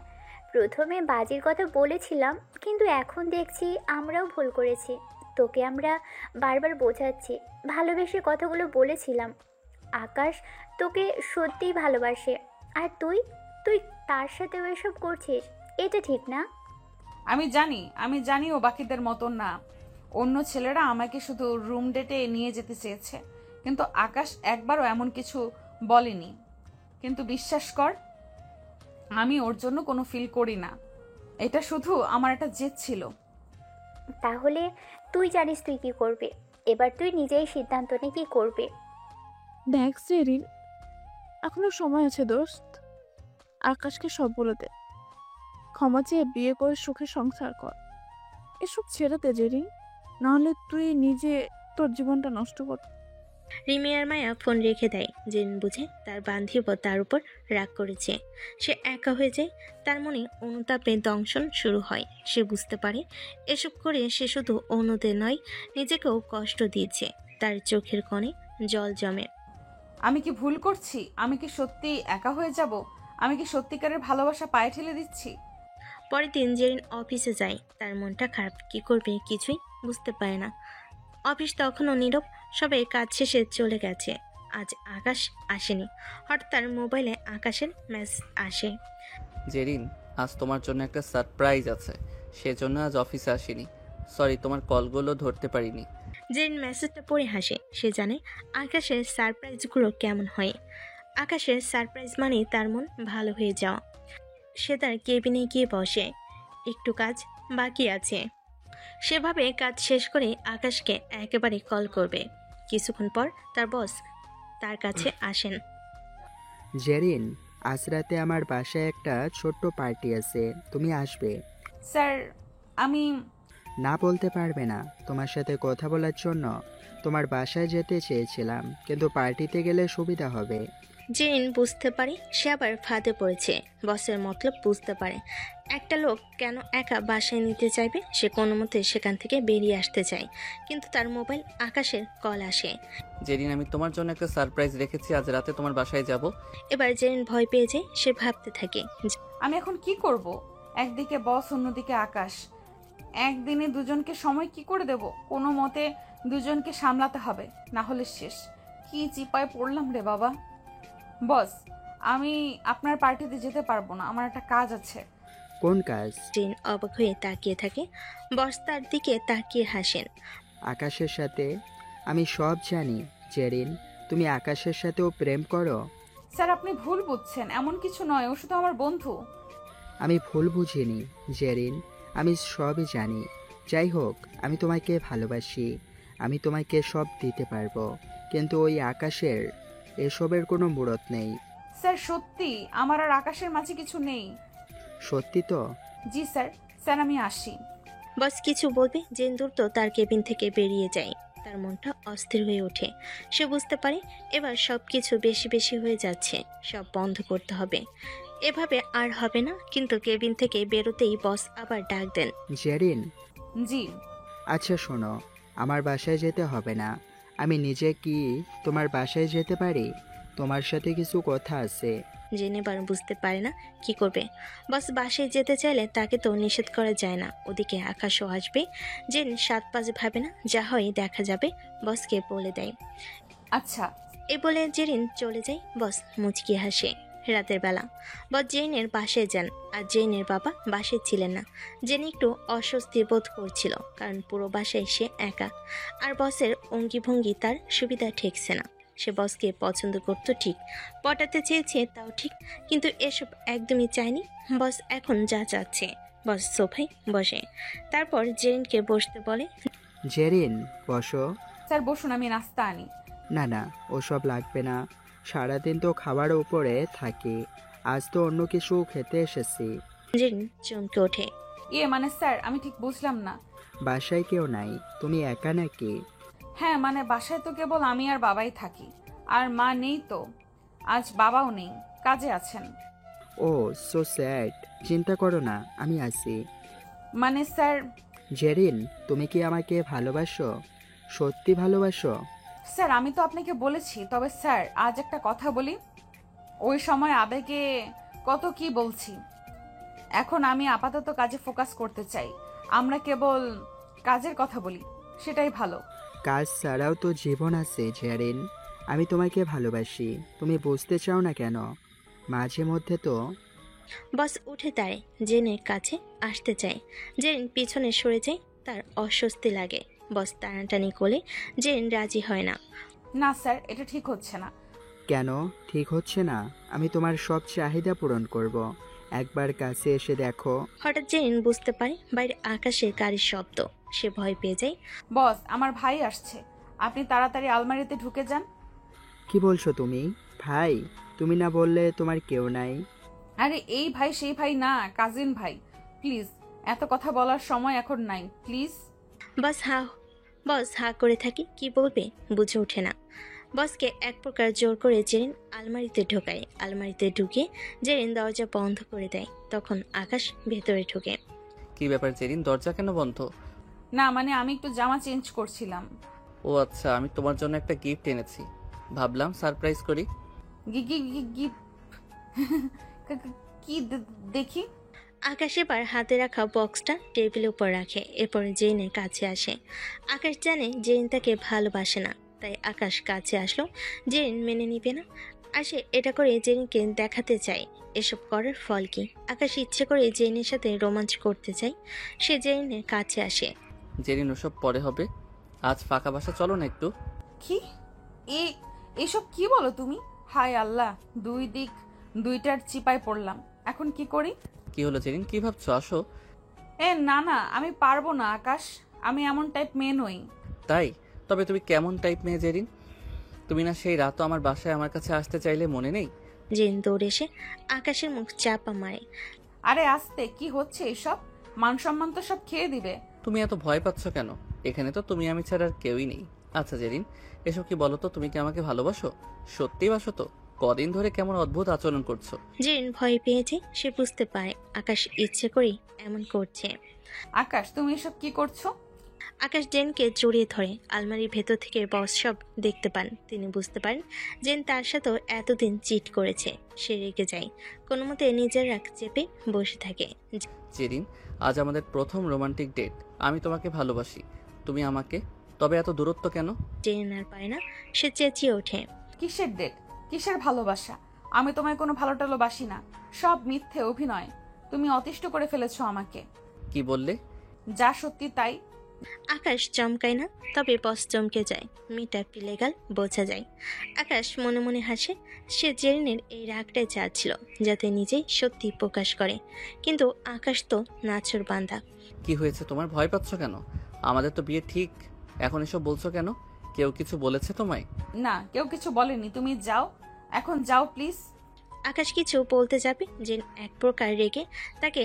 প্রথমে বাজির কথা বলেছিলাম, কিন্তু এখন দেখছি আমরাও ভুল করেছি। তোকে আমরা বারবার বোঝাচ্ছি, ভালোবেসে কথাগুলো বলেছিলাম। আকাশ তোকে সত্যিই ভালোবাসে, আর তুই তার সাথে এসব করছিস, এটা ঠিক না। আমি জানি ও বাকিদের মতন না। অন্য ছেলেরা আমাকে শুধু রুম ডেটে নিয়ে যেতে চেয়েছে, কিন্তু আকাশ একবারও এমন কিছু বলেনি। কিন্তু বিশ্বাস কর, আমি ওর জন্য কোনো ফিল করি না। এটা শুধু আমার একটা জেদ ছিল। তাহলে তুই জানিস তুই কি করবে। এবার তুই নিজেই সিদ্ধান্ত নে কি করবে। দেখ জেরিন, এখনো সময় আছে দোস্ত। আকাশকে সব বলে দে, ক্ষমা চেয়ে বিয়ে করে সুখে সংসার কর। এসব ছেড়ে দে জেরিন, নাহলে তুই নিজে তোর জীবনটা নষ্ট কর। রিমি আর মায়া ফোন রেখে দেয়। জেরিন বুঝে তার বান্ধবী তার উপর রাগ করেছে। সে একা হয়ে যায়। তার মনে অনুতাপে দংশন শুরু হয়। সে বুঝতে পারে এসব করে সে শুধু অন্যদের নয়, নিজেকেও কষ্ট দিয়েছে। তার চোখের কোণে জল জমে। আমি কি ভুল করছি? আমি কি সত্যি একা হয়ে যাব? আমি কি সত্যিকারের ভালোবাসা পায়ে ঠেলে দিচ্ছি? পরের দিন জেরিন অফিসে যায়। তার মনটা খারাপ, কি করবে কিছুই বুঝতে পারে না। অফিস তখনও নীরব, সবাই কাজ শেষে চলে গেছে। আজ আকাশ আসেনি। হঠাৎ তার মোবাইলে আকাশের মেসেজ আসে। জেরিন, আজ তোমার জন্য একটা সারপ্রাইজ আছে, সেজন্য আজ অফিসে আসিনি। সরি, তোমার কলগুলো ধরতে পারিনি। জেরিন মেসেজটা পড়ে হাসে। সে জানে আকাশের সারপ্রাইজগুলো কেমন হয়। আকাশের সারপ্রাইজ মানেই তার মন ভালো হয়ে যাওয়া। সে তার কেবিনে গিয়ে বসে। একটু কাজ বাকি আছে। সেভাবে কাজ শেষ করে আকাশকে একেবারে কল করবে। কিছুক্ষণ পর তার বস তার কাছে আসেন। জেরিন, আজ রাতে আমার বাসায় একটা ছোট্ট পার্টি আছে, তুমি আসবে? স্যার আমি না বলতে পারবে না। তোমার সাথে কথা বলার জন্য তোমার বাসায় যেতে চেয়েছিলাম, কিন্তু পার্টিতে গেলে সুবিধা হবে। জেরিন বুঝতে পারে সে আবার ফাঁদে পড়েছে। বসের মতলব বুঝতে পারে। একটা লোক কেন একা বাসায় নিতে চাইবে। সে কোনো মতে সেখান থেকে বেরিয়ে আসতে চায়, কিন্তু তার মোবাইল আকাশের কল আসে। জেরিন, আমি তোমার জন্য একটা সারপ্রাইজ রেখেছি, আজ রাতে তোমার বাসায় যাব। এবার জেরিন ভয় পেয়ে যায়। সে ভাবতে থাকে, আমি এখন কি করব? একদিকে বস, অন্যদিকে আকাশ। একদিনে দুজনকে সময় কি করে দেব? কোনো মতে দুজনকে সামলাতে হবে, না হলে শেষ। কি চিপায় পড়লাম রে বাবা। বস, আমি আপনার পার্টিতে যেতে পারবো না, আমার একটা কাজ আছে। কোন কাজ? জেরিন অবাক হয়ে তাকিয়ে থাকে। বস তার দিকে তাকিয়ে হাসেন। আকাশের সাথে? আমি সব জানি জেরিন, তুমি আকাশের সাথেও প্রেম করো। স্যার আপনি ভুল বুঝছেন, এমন কিছু নয়, ও শুধু আমার বন্ধু। আমি ভুল বুঝিনি জেরিন, আমি সবই জানি। যাই হোক, আমি তোমাকে ভালোবাসি, আমি তোমাকে সব দিতে পারবো, কিন্তু ওই আকাশের এসবের কোনো মুরত নেই। স্যার সত্যি আমার আর আকাশের মাঝে কিছু নেই। সত্যি তো? জি স্যার। স্যার আমি আসি। বস কিছু বলবে জেন দ্রুত তার কেবিন থেকে বেরিয়ে যায়। তার মনটা অস্থির হয়ে ওঠে। সে বুঝতে পারে এবার সব কিছু বেশি বেশি হয়ে যাচ্ছে, সব বন্ধ করতে হবে। এভাবে আর হবে না। কিন্তু কেবিন থেকে বেরোতেই বস আবার ডাক দেন। জেরিন। জি। আচ্ছা শোনো, আমার বাসায় যেতে হবে না, আমি নিজে কি তোমার বাসায় যেতে পারি? তোমার সাথে কিছু কথা আছে। জেন এবার বুঝতে পারে না কি করবে। বস বাসায় যেতে চাইলে তাকে তো নিষেধ করা যায় না। ওদিকে আকাশও আসবে। জেন 7-5 ভাবে না, যা হয় দেখা যাবে। বসকে বলে দেয়। আচ্ছা। এ বলে জেরিন চলে যায়। বস মুচকি হাসে। রাতের বেলা বস জেনের বাসায় যান। আর জেনের বাবা বাসায় ছিলেন না। জেন একটু অস্বস্তি বোধ করছিল, কারণ পুরো বাসায় সে একা। আর বসের অঙ্গি ভঙ্গি তার সুবিধা ঠেকছে না। সে বসকে পছন্দ করতো ঠিক, পটাতে চেয়েছে তাও ঠিক, কিন্তু এসব একদমই চায়নি। বস এখন যা চাচ্ছে। বস সোফায় বসে, তারপর জেরিনকে বসতে বলে। জেরিন বসো। স্যার বসুন, আমি নাস্তা আনি। না না, ওসব লাগবে না, সারাদিন তো খাবার উপরে থাকি, আজ তো অন্য কিছু খেতে এসেছি। জেরিন চমকে ওঠে। মানে স্যার আমি ঠিক বুঝলাম না। বাসায় কেউ নাই, তুমি একা নাকি? হ্যাঁ মানে বাসায় তো কেবল আমি আর বাবাই থাকি, আর মা নেই তো। আজ বাবাও নেই, কাজে আছেন। ও সো স্যাড। চিন্তা করো না, আমি আছি। মানে স্যার। জেরিন, তুমি কি আমাকে ভালোবাসো? সত্যি ভালোবাসো? স্যার আমি তো আপনাকে বলেছি, তবে স্যার আজ একটা কথা বলি। ওই সময় আবেগে কত কি বলছি। এখন আমি আপাতত কাজে ফোকাস করতে চাই। আমরা কেবল কাজের কথা বলি, সেটাই ভালো। কাজ ছাড়াও তো জীবন আছে জেরিন। আমি তোমাকে ভালোবাসি, তুমি বুঝতে চাও না কেন? মাঝে মধ্যে তো। বস উঠে দাঁড়ায়, জেনের কাছে আসতে চায়। জেন পিছনে সরে যায়। তার অস্বস্তি লাগে। বস টানাটানি করলে জেন রাজি হয় না। না স্যার, এটা ঠিক হচ্ছে না। কেন ঠিক হচ্ছে না? আমি তোমার সব চাহিদা পূরণ করব, একবার কাছে এসে দেখো। হঠাৎ জেন বুঝতে পারে বাইরে আকাশের গাড়ির শব্দ। সে ভয় পেয়ে যায়। বস আমার ভাই আসছে, আপনি তাড়াতাড়ি আলমারিতে ঢুকে যান। কি বলছো তুমি? ভাই? তুমি না বললে তোমার কেউ নাই? আরে এই ভাই সেই ভাই না, কাজিন ভাই। প্লিজ, এত কথা বলার সময় এখন নাই, প্লিজ। বস হা করে থাকে। কি বলবে বুঝে ওঠে না। বসকে এক প্রকার জোর করে জেরিন আলমারিতে ঢোকায়। আলমারিতে ঢুকে জেরিন দরজা বন্ধ করে দেয়। তখন আকাশ ভেতরে ঢুকে। কি ব্যাপার জেরিন, দরজা কেন বন্ধ? না মানে আমি একটু জামা চেঞ্জ করছিলাম। ও আচ্ছা, আমি তোমার জন্য একটা গিফট এনেছি, ভাবলাম সারপ্রাইজ করি। কি দেখি। আকাশ এবার হাতে রাখা বক্সটা টেবিলের উপর রাখে। এরপর জেনের কাছে আসে। আকাশ জানে জেরিন তাকে ভালোবাসে না, তাই আকাশ কাছে আসলো। জেরিন মেনে নিবে না, আর সে এটা করে জেরিনকে দেখাতে চায় এসব করার ফল কি। আকাশ ইচ্ছে করে জেরিনের সাথে রোমাঞ্চ করতে চায়। সে জেরিনের কাছে আসে। জেরিন ওসব পরে হবে, আজ ফাঁকা বাসা চলো না একটু। কি এসব কি বলো তুমি? হায় আল্লাহ, দুইটার চিপায় পড়লাম। এখন কি করি? কি হলো জেরিন, কি ভাবছো? আসো। না না, আমি পারবো না আকাশ, আমি এমন টাইপ মেয়ে নই। তাই? তবে তুমি কেমন টাইপ মেয়ে জেরিন? তুমি না সেই রাতও আমার বাসায় আমার কাছে আসতে চাইলে, মনে নেই? জেরিন দৌড়ে এসে আকাশের মুখ চাপা মারে। আরে আস্তে, কি হচ্ছে এসব? মান সম্মান তো সব খেয়ে দিবে। তুমি এত ভয় পাচ্ছ কেন? এখানে তো তুমি আমি ছাড়া আর কেউই নেই। আচ্ছা জেরিন, এসব কি বলো তো, তুমি কি আমাকে ভালোবাসো? সত্যি বাসো তো? কদিন ধরে কেমন অদ্ভুত আচরণ করছো। জেরিন ভয় পেয়েছে, সে বুঝতে পারে আকাশ ইচ্ছে করেই এমন করছে। আকাশ, তুমি এসব কি করছো? আকাশ জেনকে জড়িয়ে ধরে। আলমারির ভেতর থেকে বস সব দেখতে পান। তিনি বুঝতে পারেন জেন তার সাথেও এতদিন চিট করেছে। সে রেগে যায়, কোনো মতে নিজের রাগ চেপে বসে থাকে। জেরিন, আজ আমাদের প্রথম রোমান্টিক ডেট। আমি তোমাকে ভালোবাসি, তুমি আমাকে। তবে এত দূরত্ব কেন? জেন আর পারে না, সে চেঁচিয়ে ওঠে। কিসের ডেট? কিসের ভালোবাসা? আমি তোমায় কোনো ভালো টালো বাসি না, সব মিথ্যে অভিনয়। তুমি অতিষ্ঠ করে ফেলেছো আমাকে। কি বললে? যা সত্যি তাই। আকাশ চমকায় না, তবে বস চমকে যায়। মেয়েটা পিলেগাল বোঝা যায়। আকাশ মনে মনে হাসে। সে জেরিনের এই রাগটাই চাচ্ছিল, যাতে নিজেই সত্যি প্রকাশ করে। কিন্তু আকাশ তো নাছর বান্দা। কি হয়েছে তোমার? ভয় পাচ্ছ কেন? আমাদের তো বিয়ে ঠিক। এখন এসব বলছো কেন? কেউ কিছু বলেছে তোমায়? না, কেউ কিছু বলেনি। তুমি যাও, এখন যাও প্লিজ। আকাশ কিছু বলতে যাবে, জেন এক প্রকার রেগে তাকে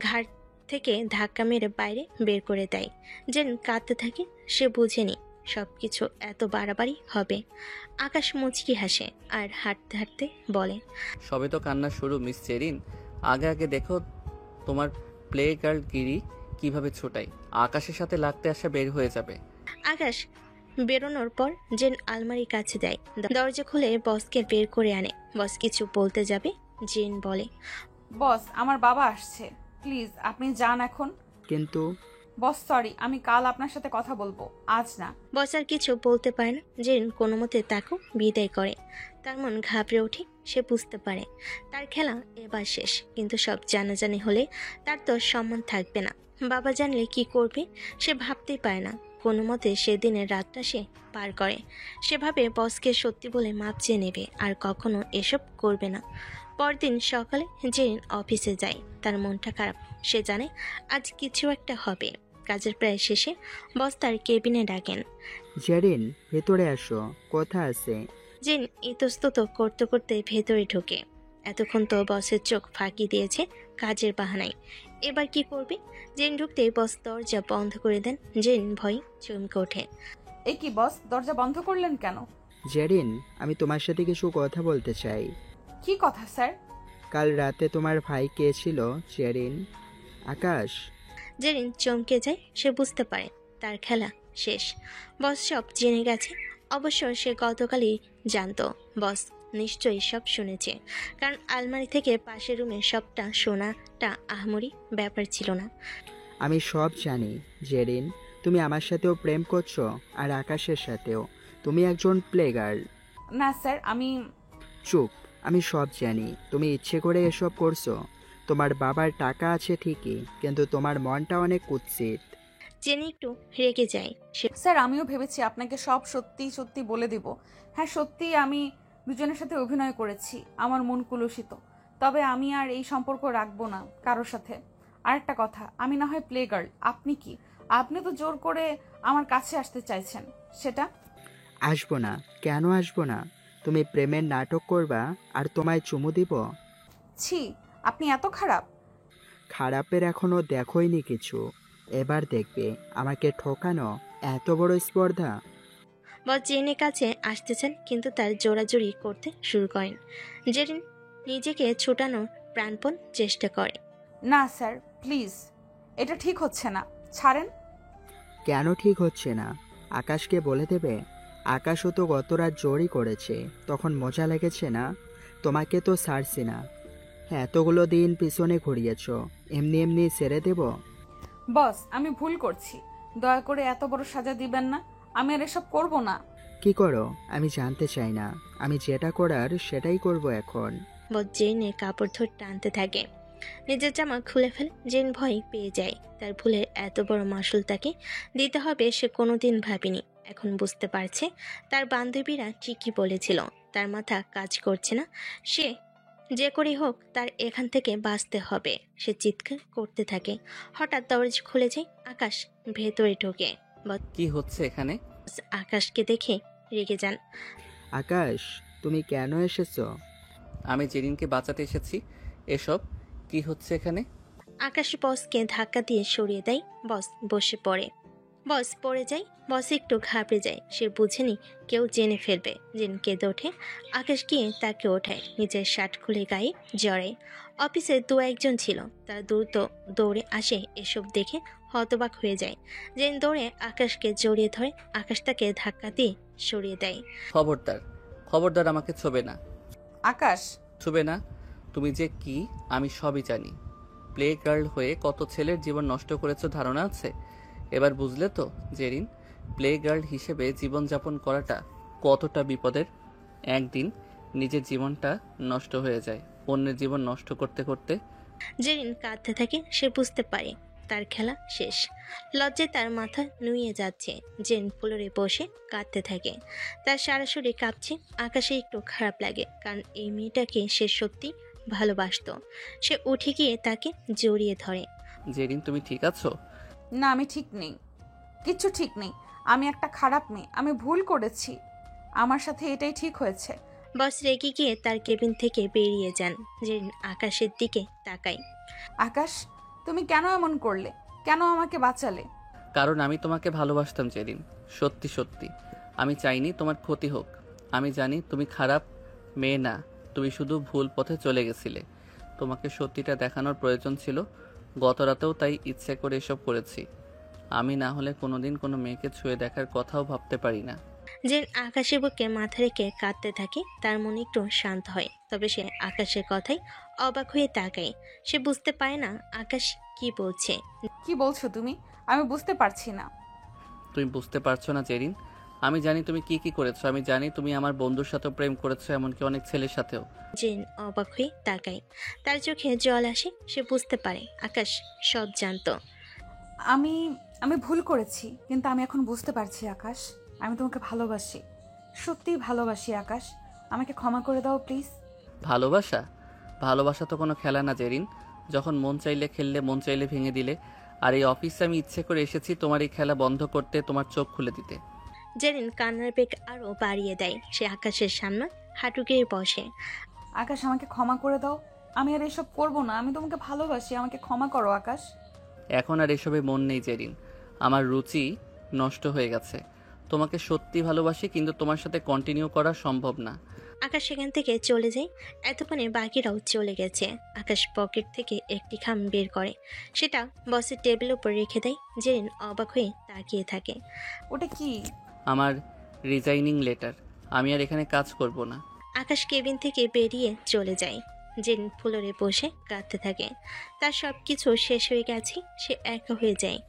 ঘাট থেকে ধাক্কা মেরে বাইরে বের করে দেয়। জেন কাঁদতে থাকে। সে বুঝেনি সবকিছু এত বাড়াবাড়ি হবে। আকাশ মুচকি হাসে আর হাঁটতে হাঁটতে বলে, সবে তো কান্না শুরু মিস জেরিন। আগে আগে দেখো তোমার প্লে গার্ল গিরি কিভাবে ছোটাই। আকাশের সাথে লাগতে আসা বের হয়ে যাবে। আকাশ বেরোনোর পর জেন আলমারির কাছে দেয়। দরজা খুলে বসকে বের করে আনে। বস কিছু বলতে যাবে, জেন বলে, বস, আমার বাবা আসছে, প্লিজ আপনি যান এখন। কিন্তু বস সরি, আমি কাল আপনার সাথে কথা বলবো, আজ না। বস আর কিছু বলতে পারে না। জেন কোনো মতে তাকেও বিদায় করে। তার মন ঘাবড়ে ওঠে। সে বুঝতে পারে তার খেলা এবার শেষ। কিন্তু সব জানাজানি হলে তার তো সম্মান থাকবে না। বাবা জানলে কি করবে সে ভাবতেই পারে না। কোনো মতে সেদিনের রাতটা সে পার করে। সে ভাবে বসকে সত্যি বলে মাপ চেয়ে নেবে আর কখনো এসব করবে না। পরদিন সকালে জেরিন অফিসে যায়। তার মনটা খারাপ। সে জানে আজ কিছু একটা হবে। কাজের প্রায় শেষে বস তার কেবিনে ডাকেন। জেরিন, ভেতরে আসো, কথা আছে। জেন ইতস্তত করতে করতে ভেতরে ঢোকে। এতক্ষণ তো বসের চোখ ফাঁকি দিয়েছে কাজের বাহানায়। এবার কি করবে? জেন ঢুকতেই বস দরজা বন্ধ করে দেন। জেন ভয় চমকে ওঠে। এ কি বস, দরজা বন্ধ করলেন কেন? জেরিন, আমি তোমার সাথে কিছু কথা বলতে চাই। কি কথা স্যার? কাল রাতে তোমার ভাই কে ছিল জেরিন? আকাশ। জেরিন চমকে যায়। সে বুঝতে পারে তার খেলা শেষ। বস সব জেনে গেছে। অবশ্য সে গতকালই জানতো। বস নিশ্চয়ই সব শুনেছে, কারণ আলমারি থেকে পাশের রুমে সবটা শোনাটা আহামরি ব্যাপার ছিল না। আমি সব জানি জেরিন, তুমি আমার সাথেও প্রেম করছো আর আকাশের সাথেও। তুমি একজন প্লে গার্ল। না স্যার, আমি... চুপ, আমি সব জানি। তুমি ইচ্ছে করে এসব করছো। তোমার বাবার টাকা আছে ঠিকই, কিন্তু তোমার মনটা অনেক কুৎসিত। জেনি একটু রেগে যায়। স্যার, আমিও ভেবেছি আপনাকে সব সত্যি সত্যি বলে দিব। হ্যাঁ সত্যি, আমি দুজনের সাথে অভিনয় করেছি। আমার মন কুলসিত, তবে আমি আর এই সম্পর্ক রাখবো না কারোর সাথে। আরেকটা কথা, আমি না হয় প্লে গার্ল, আপনি কি? আপনি তো জোর করে আমার কাছে আসতে চাইছেন। সেটা আসবো না? কেন আসবো না? তুমি প্রেমের নাটক করবা আর তোমায় চুমু দিব? ছি, আপনি এত খারাপ? খারাপের এখনো দেখোইনি কিছু, এবার দেখবে আমাকে ঠকানো এত বড় স্পর্ধা। বস জেনের কাছে আসতেছেন, কিন্তু তার জোরাজুরি করতে শুরু করেন। জেরিন নিজেকে ছুটানোর প্রাণপণ চেষ্টা করে। না স্যার, প্লিজ, এটা ঠিক হচ্ছে না, ছাড়েন। কেন ঠিক হচ্ছে না? আকাশকে বলে দেবে? আকাশও তো গত রাত জোরই করেছে, তখন মজা লেগেছে না? তোমাকে তো ছাড়ছি না। এতগুলো দিন পিছনে ঘুরিয়েছ, এমনি এমনি ছেড়ে দেব? বস, আমি ভুল করছি, দয়া করে এত বড় সাজা দিবেন না। আমি আর এসব করব না। কি করো আমি জানতে চাই না, আমি যেটা করার সেটাই করব এখন। বস জেনে কাপড় ধরে টানতে থাকে। নিজের জামা খুলে ফেলে। জেন ভয় পেয়ে যায়। তার ভুলের এত বড় মাসুল তাকে দিতে হবে সে কোনোদিন ভাবেনি। এখন বুঝতে পারছে তার বান্ধবীরা ঠিকই বলেছিল। তার মাথা কাজ করছে না। সে যে করেই হোক তার এখান থেকে বাঁচতে হবে। সে চিৎকার করতে থাকে। হঠাৎ দরজা খুলে যায়। আকাশ ভেতরে ঢোকে। কি হচ্ছে এখানে? আকাশকে দেখে রেগে যান। আকাশ, তুমি কেন এসেছো? আমি জেরিনকে বাঁচাতে এসেছি। এসব কি হচ্ছে এখানে? আকাশ বসকে ধাক্কা দিয়ে সরিয়ে দেয়। বস বসে পড়ে। বস পড়ে যায়। বস একটু ঘাবড়ে যায়। সে বুঝেনি কেউ জেনে ফেলবে। জেন কেঁদে ওঠে। আকাশ গিয়ে তাকে ওঠায়। নিজের শার্ট খুলে গায়ে জড়ায়। অফিসে দু একজন ছিল। তারা দ্রুত দৌড়ে আসে। এসব দেখে হতবাক হয়ে যায়। জেন দৌড়ে আকাশকে জড়িয়ে ধরে। আকাশ তাকে ধাক্কা দিয়ে সরিয়ে দেয়। খবরদার, খবরদার আমাকে ছোবে না। আকাশ, ছুবে না। তুমি যে কি আমি সবই জানি। প্লে গার্ল হয়ে কত ছেলের জীবন নষ্ট করেছো ধারণা আছে? এবার বুঝলে তো জেরিন, প্লে গার্ল হিসেবে জীবনযাপন করাটা কতটা বিপদের। একদিন নিজের জীবনটা নষ্ট হয়ে যায় অন্যের জীবন নষ্ট করতে করতে। জেরিন কাঁদতে থাকে। সে বুঝতে পারে তার খেলা শেষ। লজ্জায় তার মাথা নুয়ে যাচ্ছে। জেন ফ্লোরে বসে কাঁদতে থাকে। তার সারা শরীর কাঁপছে। আকাশে একটু খারাপ লাগে, কারণ এই মেয়েটাকে সে সত্যি ভালোবাসতো। সে উঠে গিয়ে তাকে জড়িয়ে ধরে। জেরিন, তুমি ঠিক আছো? না আমি ঠিক নেই, কিচ্ছু ঠিক নেই। আমি একটা খারাপ মেয়ে, আমি ভুল করেছি। আমার সাথে এটাই ঠিক হয়েছে। বস রেগে গিয়ে তার কেবিন থেকে বেরিয়ে যান। জেরিন আকাশের দিকে তাকায়। আকাশ, তুমি কেন এমন করলে? কেন আমাকে বাঁচালে? কারণ আমি তোমাকে ভালোবাসতাম জেরিন, সত্যি সত্যি। আমি চাইনি তোমার ক্ষতি হোক। আমি জানি তুমি খারাপ মেয়ে না, তুমি শুধু ভুল পথে চলে গেছিলে। তোমাকে সত্যিটা দেখানোর প্রয়োজন ছিল। গত রাতেও তাই ইচ্ছে করে এসব করেছি। আমি না হলে কোনোদিন কোনো মেয়েকে ছুঁয়ে দেখার কথাও ভাবতে পারি না। জেন আকাশের বুকে মাথা রেখে কাঁদতে থাকে। তার মনে একটু শান্ত হয়। তবে সে আকাশের কথায় অবাক হয়ে তাকায়। সে বুঝতে পারে না আকাশ কি বলছে। কি বলছো তুমি? আমি বুঝতে পারছি না। তুমি বুঝতে পারছো না জেরিন? আমি জানি তুমি কি কি করেছো। আমি জানি তুমি আমার বন্ধুর সাথেও প্রেম করেছো, এমনকি অনেক ছেলের সাথেও। জেন অবাক হয়ে তাকায়। তার চোখে জল আসে। সে বুঝতে পারে আকাশ সব জানতো। আমি আমি ভুল করেছি, কিন্তু আমি এখন বুঝতে পারছি আকাশ, আমি তোমাকে ভালোবাসি, সত্যিই ভালোবাসি। আকাশ, আমাকে ক্ষমা করে দাও প্লিজ। ভালোবাসা? ভালোবাসা তো কোনো খেলা না জেরিন। যখন মন চাইলে খেললে, মন চাইলে ভেঙে দিলে। আর এই অফিসে আমি ইচ্ছে করে এসেছি তোমার এই খেলা বন্ধ করতে, তোমার চোখ খুলে দিতে। জেরিন কান্নার বেগ আরো বাড়িয়ে দেয়। সে আকাশের সামনে হাঁটু গেড়ে বসে। আকাশ, আমাকে ক্ষমা করে দাও। আমি আর এসব করবো না। আমি তোমাকে ভালোবাসি, আমাকে ক্ষমা করো আকাশ। এখন আর এসবে মন নেই জেরিন। আমার রুচি নষ্ট হয়ে গেছে। তোমাকে সত্যি ভালোবাসি, কিন্তু তোমার সাথে কন্টিনিউ করা সম্ভব না। আকাশ সেখান থেকে চলে যায়। এতক্ষণে বাকিরাও চলে গেছে। আকাশ পকেট থেকে একটি খাম বের করে। সেটা বসের টেবিলের উপর রেখে দেয়। জেরিন অবাক হয়ে তাকিয়ে থাকে। ওটা কি? আমার রিজাইনিং লেটার। আমি আর এখানে কাজ করব না। আকাশ কেবিন থেকে বেরিয়ে চলে যায়। জেরিন ফ্লোরে বসে কাঁদতে থাকে। তার সব কিছু শেষ হয়ে গেছে। সে একা হয়ে যায়।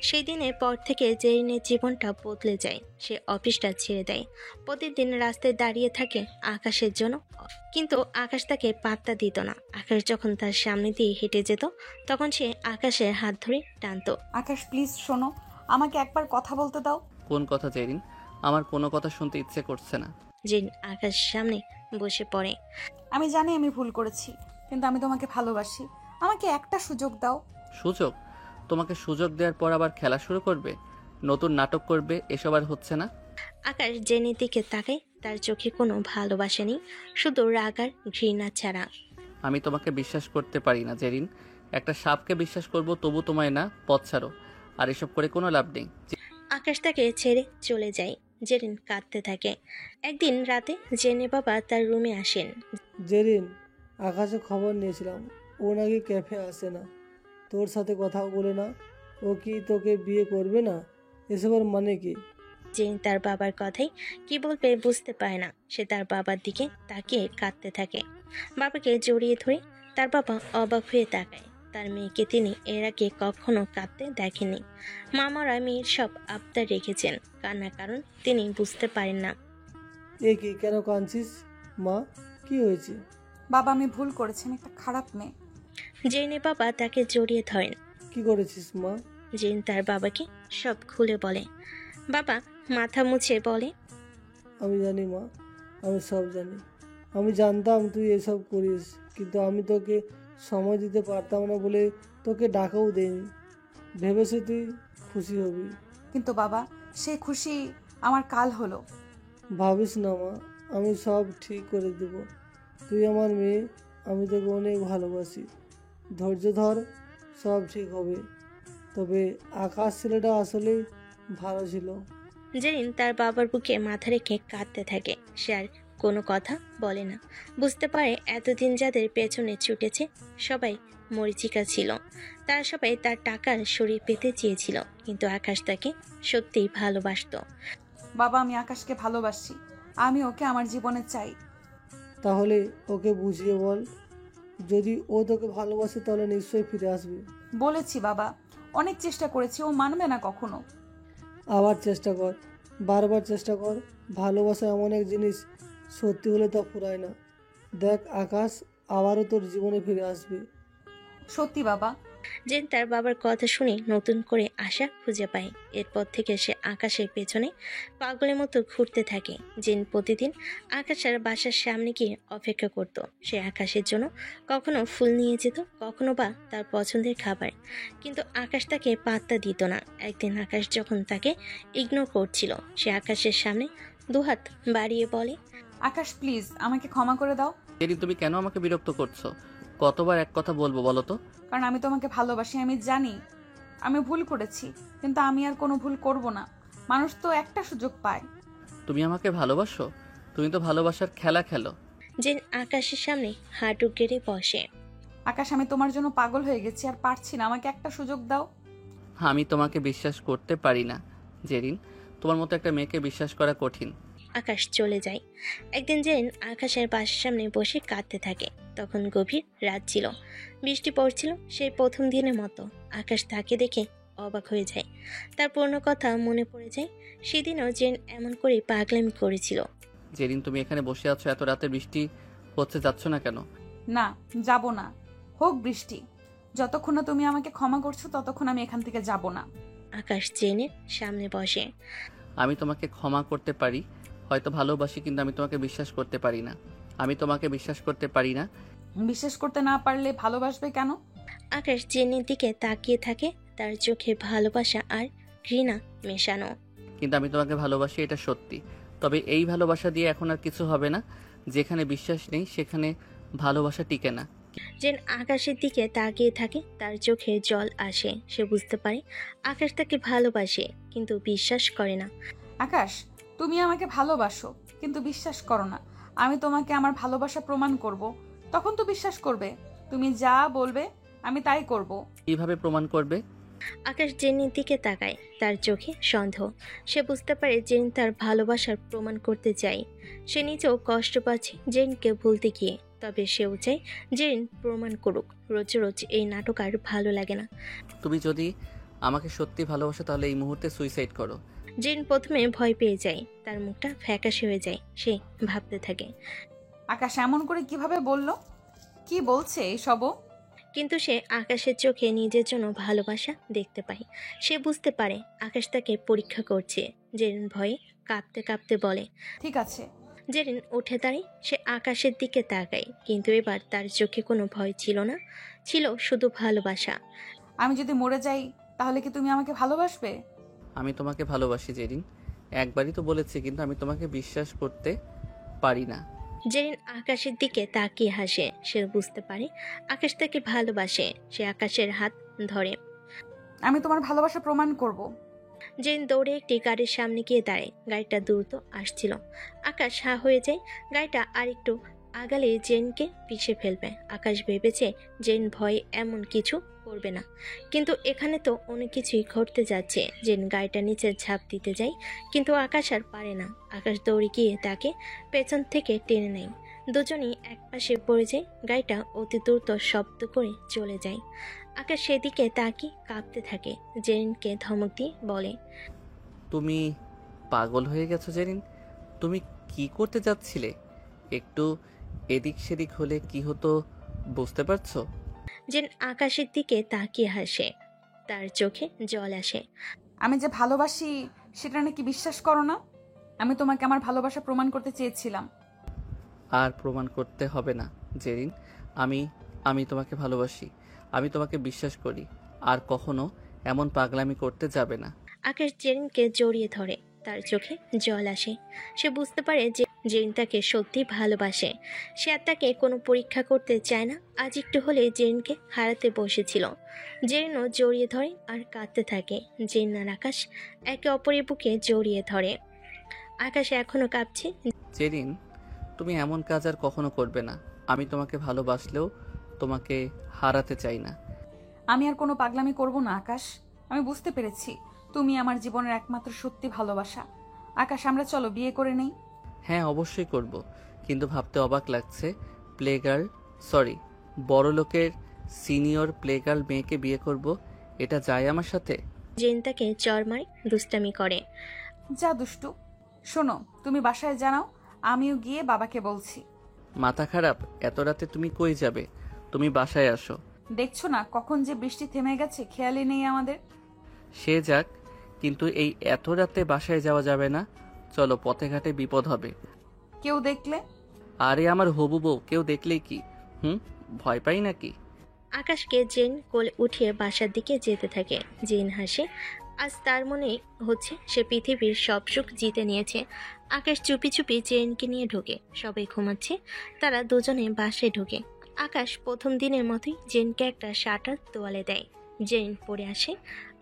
সেই দিনের পর থেকে জেরিনের জীবনটা বদলে যায়। সে অফিসটা ছেড়ে দেয়। প্রতিদিন রাস্তায় দাঁড়িয়ে থাকে আকাশের জন্য, কিন্তু আকাশ তাকে পাত্তা দিত না। আকাশ যখন তার সামনে দিয়ে হেঁটে যেত, তখন সে আকাশের হাত ধরে টানতো। আকাশ প্লিজ শোনো, আমাকে একবার কথা বলতে দাও। কোন কথা জেরিন? আমার কোনো কথা শুনতে ইচ্ছে করছে না। জেরিন আকাশের সামনে বসে পড়ে। আমি জানি আমি ভুল করেছি, কিন্তু আমি তোমাকে ভালোবাসি। আমাকে একটা সুযোগ দাও। সুযোগ? তোমাকে সুযোগ দেওয়ার পর আবার খেলা শুরু করবে, নতুন নাটক করবে? এসব আর হচ্ছে না। আকাশ জেনির দিকে তাকায়। তার চোখে কোনো ভালোবাসা নেই, শুধু রাগ আর ঘৃণা ছাড়া। আমি তোমাকে বিশ্বাস করতে পারি না জেরিন। একটা সাপকে বিশ্বাস করব, তবু তোমায় না। পথ ছাড়ো। আর এসব করে কোনো লাভ নেই। আকাশ তাকে ছেড়ে চলে যায়। জেরিন কাঁদতে থাকে। একদিন রাতে জেনে বাবা তার রুমে আসেন। জেরিন, আকাশে খবর নিয়েছিলাম, ও নাকি ক্যাফে আসে না, তোর সাথে কথা বলে না। ও কি তোকে বিয়ে করবে না? এসবের মানে কি? জেন তার বাবার কথাই কি বলবে বুঝতে পারে না। সে তার বাবার দিকে তাকিয়ে কাঁদতে থাকে। বাবাকে জড়িয়ে ধরে তার বাবা অবাক হয়ে তাকায়। তার মেয়েকে তিনি এর আগে কখনো কাঁদতে দেখেনি। মামারা মেয়ের সব আবদার রেখেছেন, কান্নার কারণ তিনি বুঝতে পারেন না। এ কি, কেন কাঁদছিস মা? কি হয়েছে? বাবা, আমি ভুল করেছি, আমি একটা খারাপ মেয়ে। জেরিনের বাবা তাকে জড়িয়ে ধরেন। কি করেছিস মা? জেরিন তার বাবাকে সব খুলে বলে। বাবা মাথা মুছে বলে, আমি জানি মা, আমি সব জানি। আমি জানতাম তুই এসব করিস, কিন্তু আমি তোকে সময় দিতে পারতাম না বলে তোকে ডাকাও দেইনি। ভেবেছি তুই খুশি হবি। কিন্তু বাবা, সেই খুশি আমার কাল হলো। ভাবিস না মা, আমি সব ঠিক করে দেব। তুই আমার মেয়ে, আমি তোকে অনেক ভালোবাসি। ধৈর্য ধর, সব ঠিক হবে। তবে আকাশ ছেলেটা আসলেই ভালো ছিল। জেরিন তার বাবার বুকে মাথা রেখে কাঁদতে থাকে। সে আর কোনো কথা বলে না। বুঝতে পারে এতদিন যাদের পেছনে ছুটেছে সবাই মরিচিকা ছিল। তারা সবাই তার টাকার শরীর পেতে চেয়েছিল, কিন্তু আকাশ তাকে সত্যিই ভালোবাসতো। বাবা, আমি আকাশকে ভালোবাসি। আমি ওকে আমার জীবনে চাই। তাহলে ওকে বুঝিয়ে বল, যদি ও তোকে ভালোবাসে তাহলে নিশ্চয়ই ফিরে আসবে। বলেছি বাবা, অনেক চেষ্টা করেছি, ও মানবে না কখনো। আবার চেষ্টা কর, বারবার চেষ্টা কর। ভালোবাসা এমন এক জিনিস, সত্যি হলে তা ফুরায় না। দেখ আকাশ আবারও তোর জীবনে ফিরে আসবে। সত্যি বাবা। জেন তার বাবার কথা শুনে নতুন করে আশা খুঁজে পায়। এরপর থেকে সে আকাশের পেছনে পাগলের মতো ঘুরতে থাকে। জেন প্রতিদিন আকাশের বাসার সামনে গিয়ে অপেক্ষা করত। সে আকাশের জন্য কখনো ফুল নিয়ে যেত, কখনো বা তার পছন্দের খাবার, কিন্তু আকাশ তাকে পাত্তা দিত না। একদিন আকাশ যখন তাকে ইগনোর করছিল, সে আকাশের সামনে দুহাত বাড়িয়ে বলে, আকাশ প্লিজ আমাকে ক্ষমা করে দাও। জেরিন, তুমি কেন আমাকে বিরক্ত করছো? কতবার এক কথা বলবো বলো তো? কারণ আমি তোমাকে ভালোবাসি। আমি জানি আমি ভুল করেছি, কিন্তু আমি আর কোনো ভুল করব না। মানুষ তো একটা সুযোগ পায়। তুমি আমাকে ভালোবাসো? তুমি তো ভালোবাসার খেলা খেলো। জেন আকাশের সামনে হাঁটু গেড়ে বসে। আকাশ, আমি তোমার জন্য পাগল হয়ে গেছি, আর পারছি না। আমাকে একটা সুযোগ দাও। আমি তোমাকে বিশ্বাস করতে পারি না জেরিন। তোমার মতো একটা মেয়েকে বিশ্বাস করা কঠিন। আকাশ চলে যায়। একদিন জেন আকাশের বাসার সামনে বসে কাঁদতে থাকে। তখন গভীর রাত ছিল, বৃষ্টি পড়ছিল। সেই প্রথম দিনের মতো আকাশ তাকে দেখে অবাক হয়ে যায়। তার পুরনো কথা মনে পড়ে যায়। সেদিনও জেন এমন করে পাগলামি করেছিল। জেরিন, তুমি এখানে বসে আছো, এত রাতে বৃষ্টি হচ্ছে, যাচ্ছ না কেন? না, যাব না। হোক বৃষ্টি, যতক্ষণ না তুমি আমাকে ক্ষমা করছো ততক্ষণ আমি এখান থেকে যাব না। আকাশ জেনের সামনে বসে। আমি তোমাকে ক্ষমা করতে পারি, হয়তো ভালোবাসি, কিন্তু আমি তোমাকে বিশ্বাস করতে পারি না। আমি তোমাকে বিশ্বাস করতে পারি না। বিশ্বাস করতে না পারলে ভালোবাসবে কেন? আকাশ জেনের দিকে তাকিয়ে থাকে, তার চোখে ভালোবাসা আর ঘৃণা মেশানো। কিন্তু আমি তোমাকে ভালোবাসি, এটা সত্যি। তবে এই ভালোবাসা দিয়ে এখন আর কিছু হবে না। যেখানে বিশ্বাস নেই সেখানে ভালোবাসা টিকে না। জেন আকাশের দিকে তাকিয়ে থাকে, তার চোখে জল আসে। সে বুঝতে পারে আকাশ তাকে ভালোবাসে, কিন্তু বিশ্বাস করে না। আকাশ, তুমি আমাকে ভালোবাসো কিন্তু বিশ্বাস করো না। আমি তোমাকে আমার ভালোবাসা প্রমাণ করব, তখন তো বিশ্বাস করবে। তুমি যা বলবে আমি তাই করব। কিভাবে প্রমাণ করবে? আকাশ জেনের দিকে তাকায়, তার চোখে সন্দেহ। সে বুঝতে পারে জেন তার ভালোবাসার প্রমাণ করতে চায়। সে নিজেও কষ্ট পাচ্ছে জেনকে ভুলতে গিয়ে, তবে সেও চায় জেন প্রমাণ করুক। রোজ রোজ এই নাটক আর ভালো লাগে না। তুমি যদি আমাকে সত্যি ভালোবাসো তাহলে এই মুহূর্তে সুইসাইড করো। জেন প্রথমে ভয় পেয়ে যায়, তার মুখটা ফ্যাকাশে হয়ে যায়। সে ভাবতে থাকে, আকাশ এমন করে কিভাবে বললো? কি বলছে এসবও? কিন্তু সে আকাশের চোখে নিজের জন্য ভালোবাসা দেখতে পায়। সে বুঝতে পারে আকাশ তাকে পরীক্ষা করছে। জেরিন ভয়ে কাঁপতে কাঁপতে বলে, ঠিক আছে। জেরিন উঠে দাঁড়ায়, সে আকাশের দিকে তাকায়, কিন্তু এবার তার চোখে কোনো ভয় ছিল না, ছিল শুধু ভালোবাসা। আমি যদি মরে যাই তাহলে কি তুমি আমাকে ভালোবাসবে? আমি তোমাকে ভালোবাসি জেরিন, একবারই তো বলেছি, কিন্তু আমি তোমাকে বিশ্বাস করতে পারি না। জেরিন আকাশের দিকে তাকিয়ে হাসে। সে বুঝতে পারে আকাশ তাকে ভালোবাসে। সে আকাশের হাত ধরে। আমি তোমার ভালোবাসা প্রমাণ করব। জেরিন দৌড়ে একটি গাড়ির সামনে গিয়ে দাঁড়ায়। গাড়িটা দ্রুত আসছিল। আকাশ হা হয়ে যায়। গাড়িটা আরেকটু আগালে জেনকে পিষে ফেলবে। আকাশ ভেবেছে জেন ভয়ে এমন কিছু করবে না, কিন্তু এখানে তো অনেক কিছুই ঘটতে যাচ্ছে। জেন গাড়িটা নিচে ঝাঁপ দিতে যায়, কিন্তু আকাশ আর পারে না। আকাশ দৌড়ে গিয়ে তাকে পেছন থেকে টেনে নেয়। দুজনেই একপাশে পড়ে যায়। গাড়িটা অতি দ্রুত শব্দ করে চলে যায়। আকাশ সেদিকে তাকিয়ে কাঁপতে থাকে। জেরিনকে ধমক দিয়ে বলে, তুমি পাগল হয়ে গেছো জেরিন। তুমি কি করতে যাচ্ছিলে? একটু এদিক সেদিক হলে কি হতো বুঝতে পারছো? জেন আকাশের দিকে তাকিয়ে হাসে, তার চোখে জল আসে। আমি যে ভালোবাসি সেটা নাকি বিশ্বাস করো না? আমি তোমাকে আমার ভালোবাসা প্রমাণ করতে চেয়েছিলাম। আর প্রমাণ করতে হবে না জেরিন। আমি আমি তোমাকে ভালোবাসি, আমি তোমাকে বিশ্বাস করি। আর কখনো এমন পাগলামি করতে যাবে না। আকাশ জেরিনকে জড়িয়ে ধরে, তার চোখে জল আসে। সে বুঝতে পারে যে জেরিন তাকে সত্যি ভালোবাসে। সে আর তাকে কোনো পরীক্ষা করতে চায় না। আজ একটু হলে জেরিনকে হারাতে বসেছিল। জেরিনও জড়িয়ে ধরে আর কাঁদতে থাকে। জেরিন আর আকাশ একে অপরের বুকে জড়িয়ে ধরে। আকাশ এখনো কাঁপছে। জেরিন, তুমি এমন কাজ আর কখনো করবে না। আমি তোমাকে ভালোবাসলেও তোমাকে হারাতে চাই না। আমি আর কোনো পাগলামি করব না আকাশ। আমি বুঝতে পেরেছি তুমি আমার জীবনের একমাত্র সত্যি ভালোবাসা। আকাশ, আমরা চলো বিয়ে করে নেই। হ্যাঁ, অবশ্যই করব, কিন্তু ভাবতে অবাক লাগছে বড় লোকের সিনিয়র প্লেগার্ল মেয়েকে বিয়ে করব। এটা যায় আমার সাথে? জেরিন তাকে চড় মারে, দুষ্টামি করে। যা দুষ্টু। শোনো, তুমি বাসায় জানাও, আমিও গিয়ে বাবাকে বলছি। মাথা খারাপ? এত রাতে তুমি কই যাবে? তুমি বাসায় আসো। দেখছো না কখন যে বৃষ্টি থেমে গেছে, খেয়ালই নেই আমাদের। সে যাক, কিন্তু এই এত রাতে বাসায় যাওয়া যাবে না। চলো, পথে ঘাটে বিপদ হবে। কেউ দেখলে? আরে আমার হবু বউ, কেউ দেখলেই কি? ভয় পাই নাকি? আকাশকে জেন কোলে উঠিয়ে বাসার দিকে যেতে থাকে। জেন হাসে। আজ তার মনে হচ্ছে সে পৃথিবীর সব সুখ জিতে নিয়েছে। আকাশ চুপি চুপি জেনকে নিয়ে ঢোকে। সবাই ঘুমাচ্ছে, তারা দুজনে বাসায় ঢোকে। আকাশ প্রথম দিনের মতোই জেনকে একটা শার্টার তোয়ালে দেয়। জেন পরে আসে।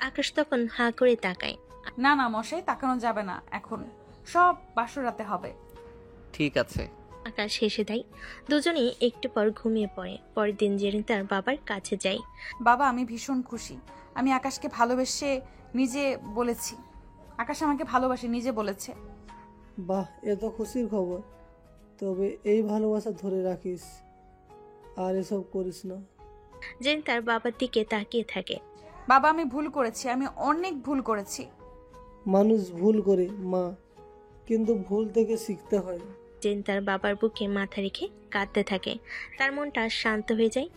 আকাশ তখন হাঁ করে তাকায়। না না মশাই, তাকানো যাবে না এখন, সব বাসরাতে হবে। ঠিক আছে। আকাশ হেসে দেয়। দুজনেই একটু পর ঘুমিয়ে পড়ে। পরের দিন জেরিন তার বাবার কাছে যায়। বাবা, আমি ভীষণ খুশি। আমি আকাশকে ভালোবেসে নিজে বলেছি। আকাশ আমাকে ভালোবাসে নিজে বলেছে। বাহ, এ তো খুশির খবর। তবে এই ভালোবাসা ধরে রাখিস আর এসব করিস না। জেরিন তার বাবার দিকে তাকিয়ে থাকে। বাবা, আমি ভুল করেছি, আমি অনেক ভুল করেছি। মানুষ ভুল করে মা, কিন্তু ভুল থেকে শিখতে হয়। জেরিন তার বাবার বুকে মাথা রেখে কাঁদতে থাকে। তার মনটা শান্ত হয়ে যায়।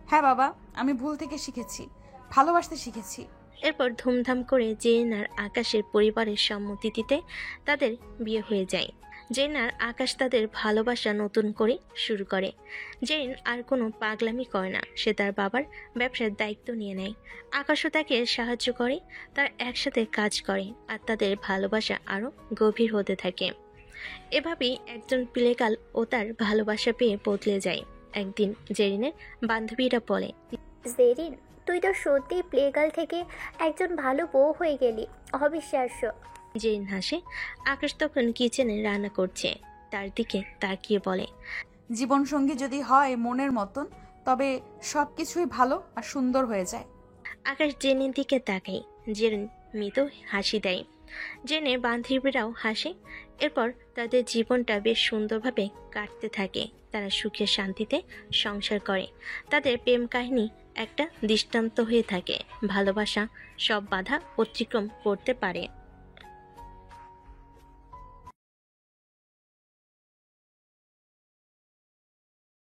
হ্যাঁ বাবা, আমি ভুল থেকে শিখেছি, ভালোবাসতে শিখেছি। এরপর ধুমধাম করে জেরিন আর আকাশের পরিবারের সম্মতি দিতে তাদের বিয়ে হয়ে যায়। জেরিন আর আকাশ তাদের ভালোবাসা নতুন করে শুরু করে। জেরিন আর কোনো পাগলামি করে না। সে তার বাবার ব্যবসার দায়িত্ব নিয়ে নেয়। আকাশও তাকে সাহায্য করে। তারা একসাথে কাজ করে আর তাদের ভালোবাসা আরও গভীর হতে থাকে। এভাবেই একজন প্লেগাল ও তার ভালোবাসা পেয়ে বদলে যায়। একদিন জেরিনের বান্ধবীরা বলে, জেরিন, তুই তো সত্যি প্লেগার্ল থেকে একজন ভালো বউ হয়ে গেলি, অবিশ্বাস্য। জেরিন হাসে। আকাশ তখন কিচেনে রান্না করছে, তার দিকে তাকিয়ে বলে, জীবনসঙ্গী যদি হয় মনের মতন, তবে সবকিছুই ভালো আর সুন্দর হয়ে যায়। আকাশ জেনের দিকে তাকায়। জেরিন মৃত হাসি দেয়। জেনে বান্ধবীরাও হাসে। এরপর তাদের জীবনটা বেশ সুন্দরভাবে কাটতে থাকে। তারা সুখে শান্তিতে সংসার করে। তাদের প্রেম কাহিনী একটা দৃষ্টান্ত হয়ে থাকে। ভালোবাসা সব বাধা অতিক্রম করতে পারে।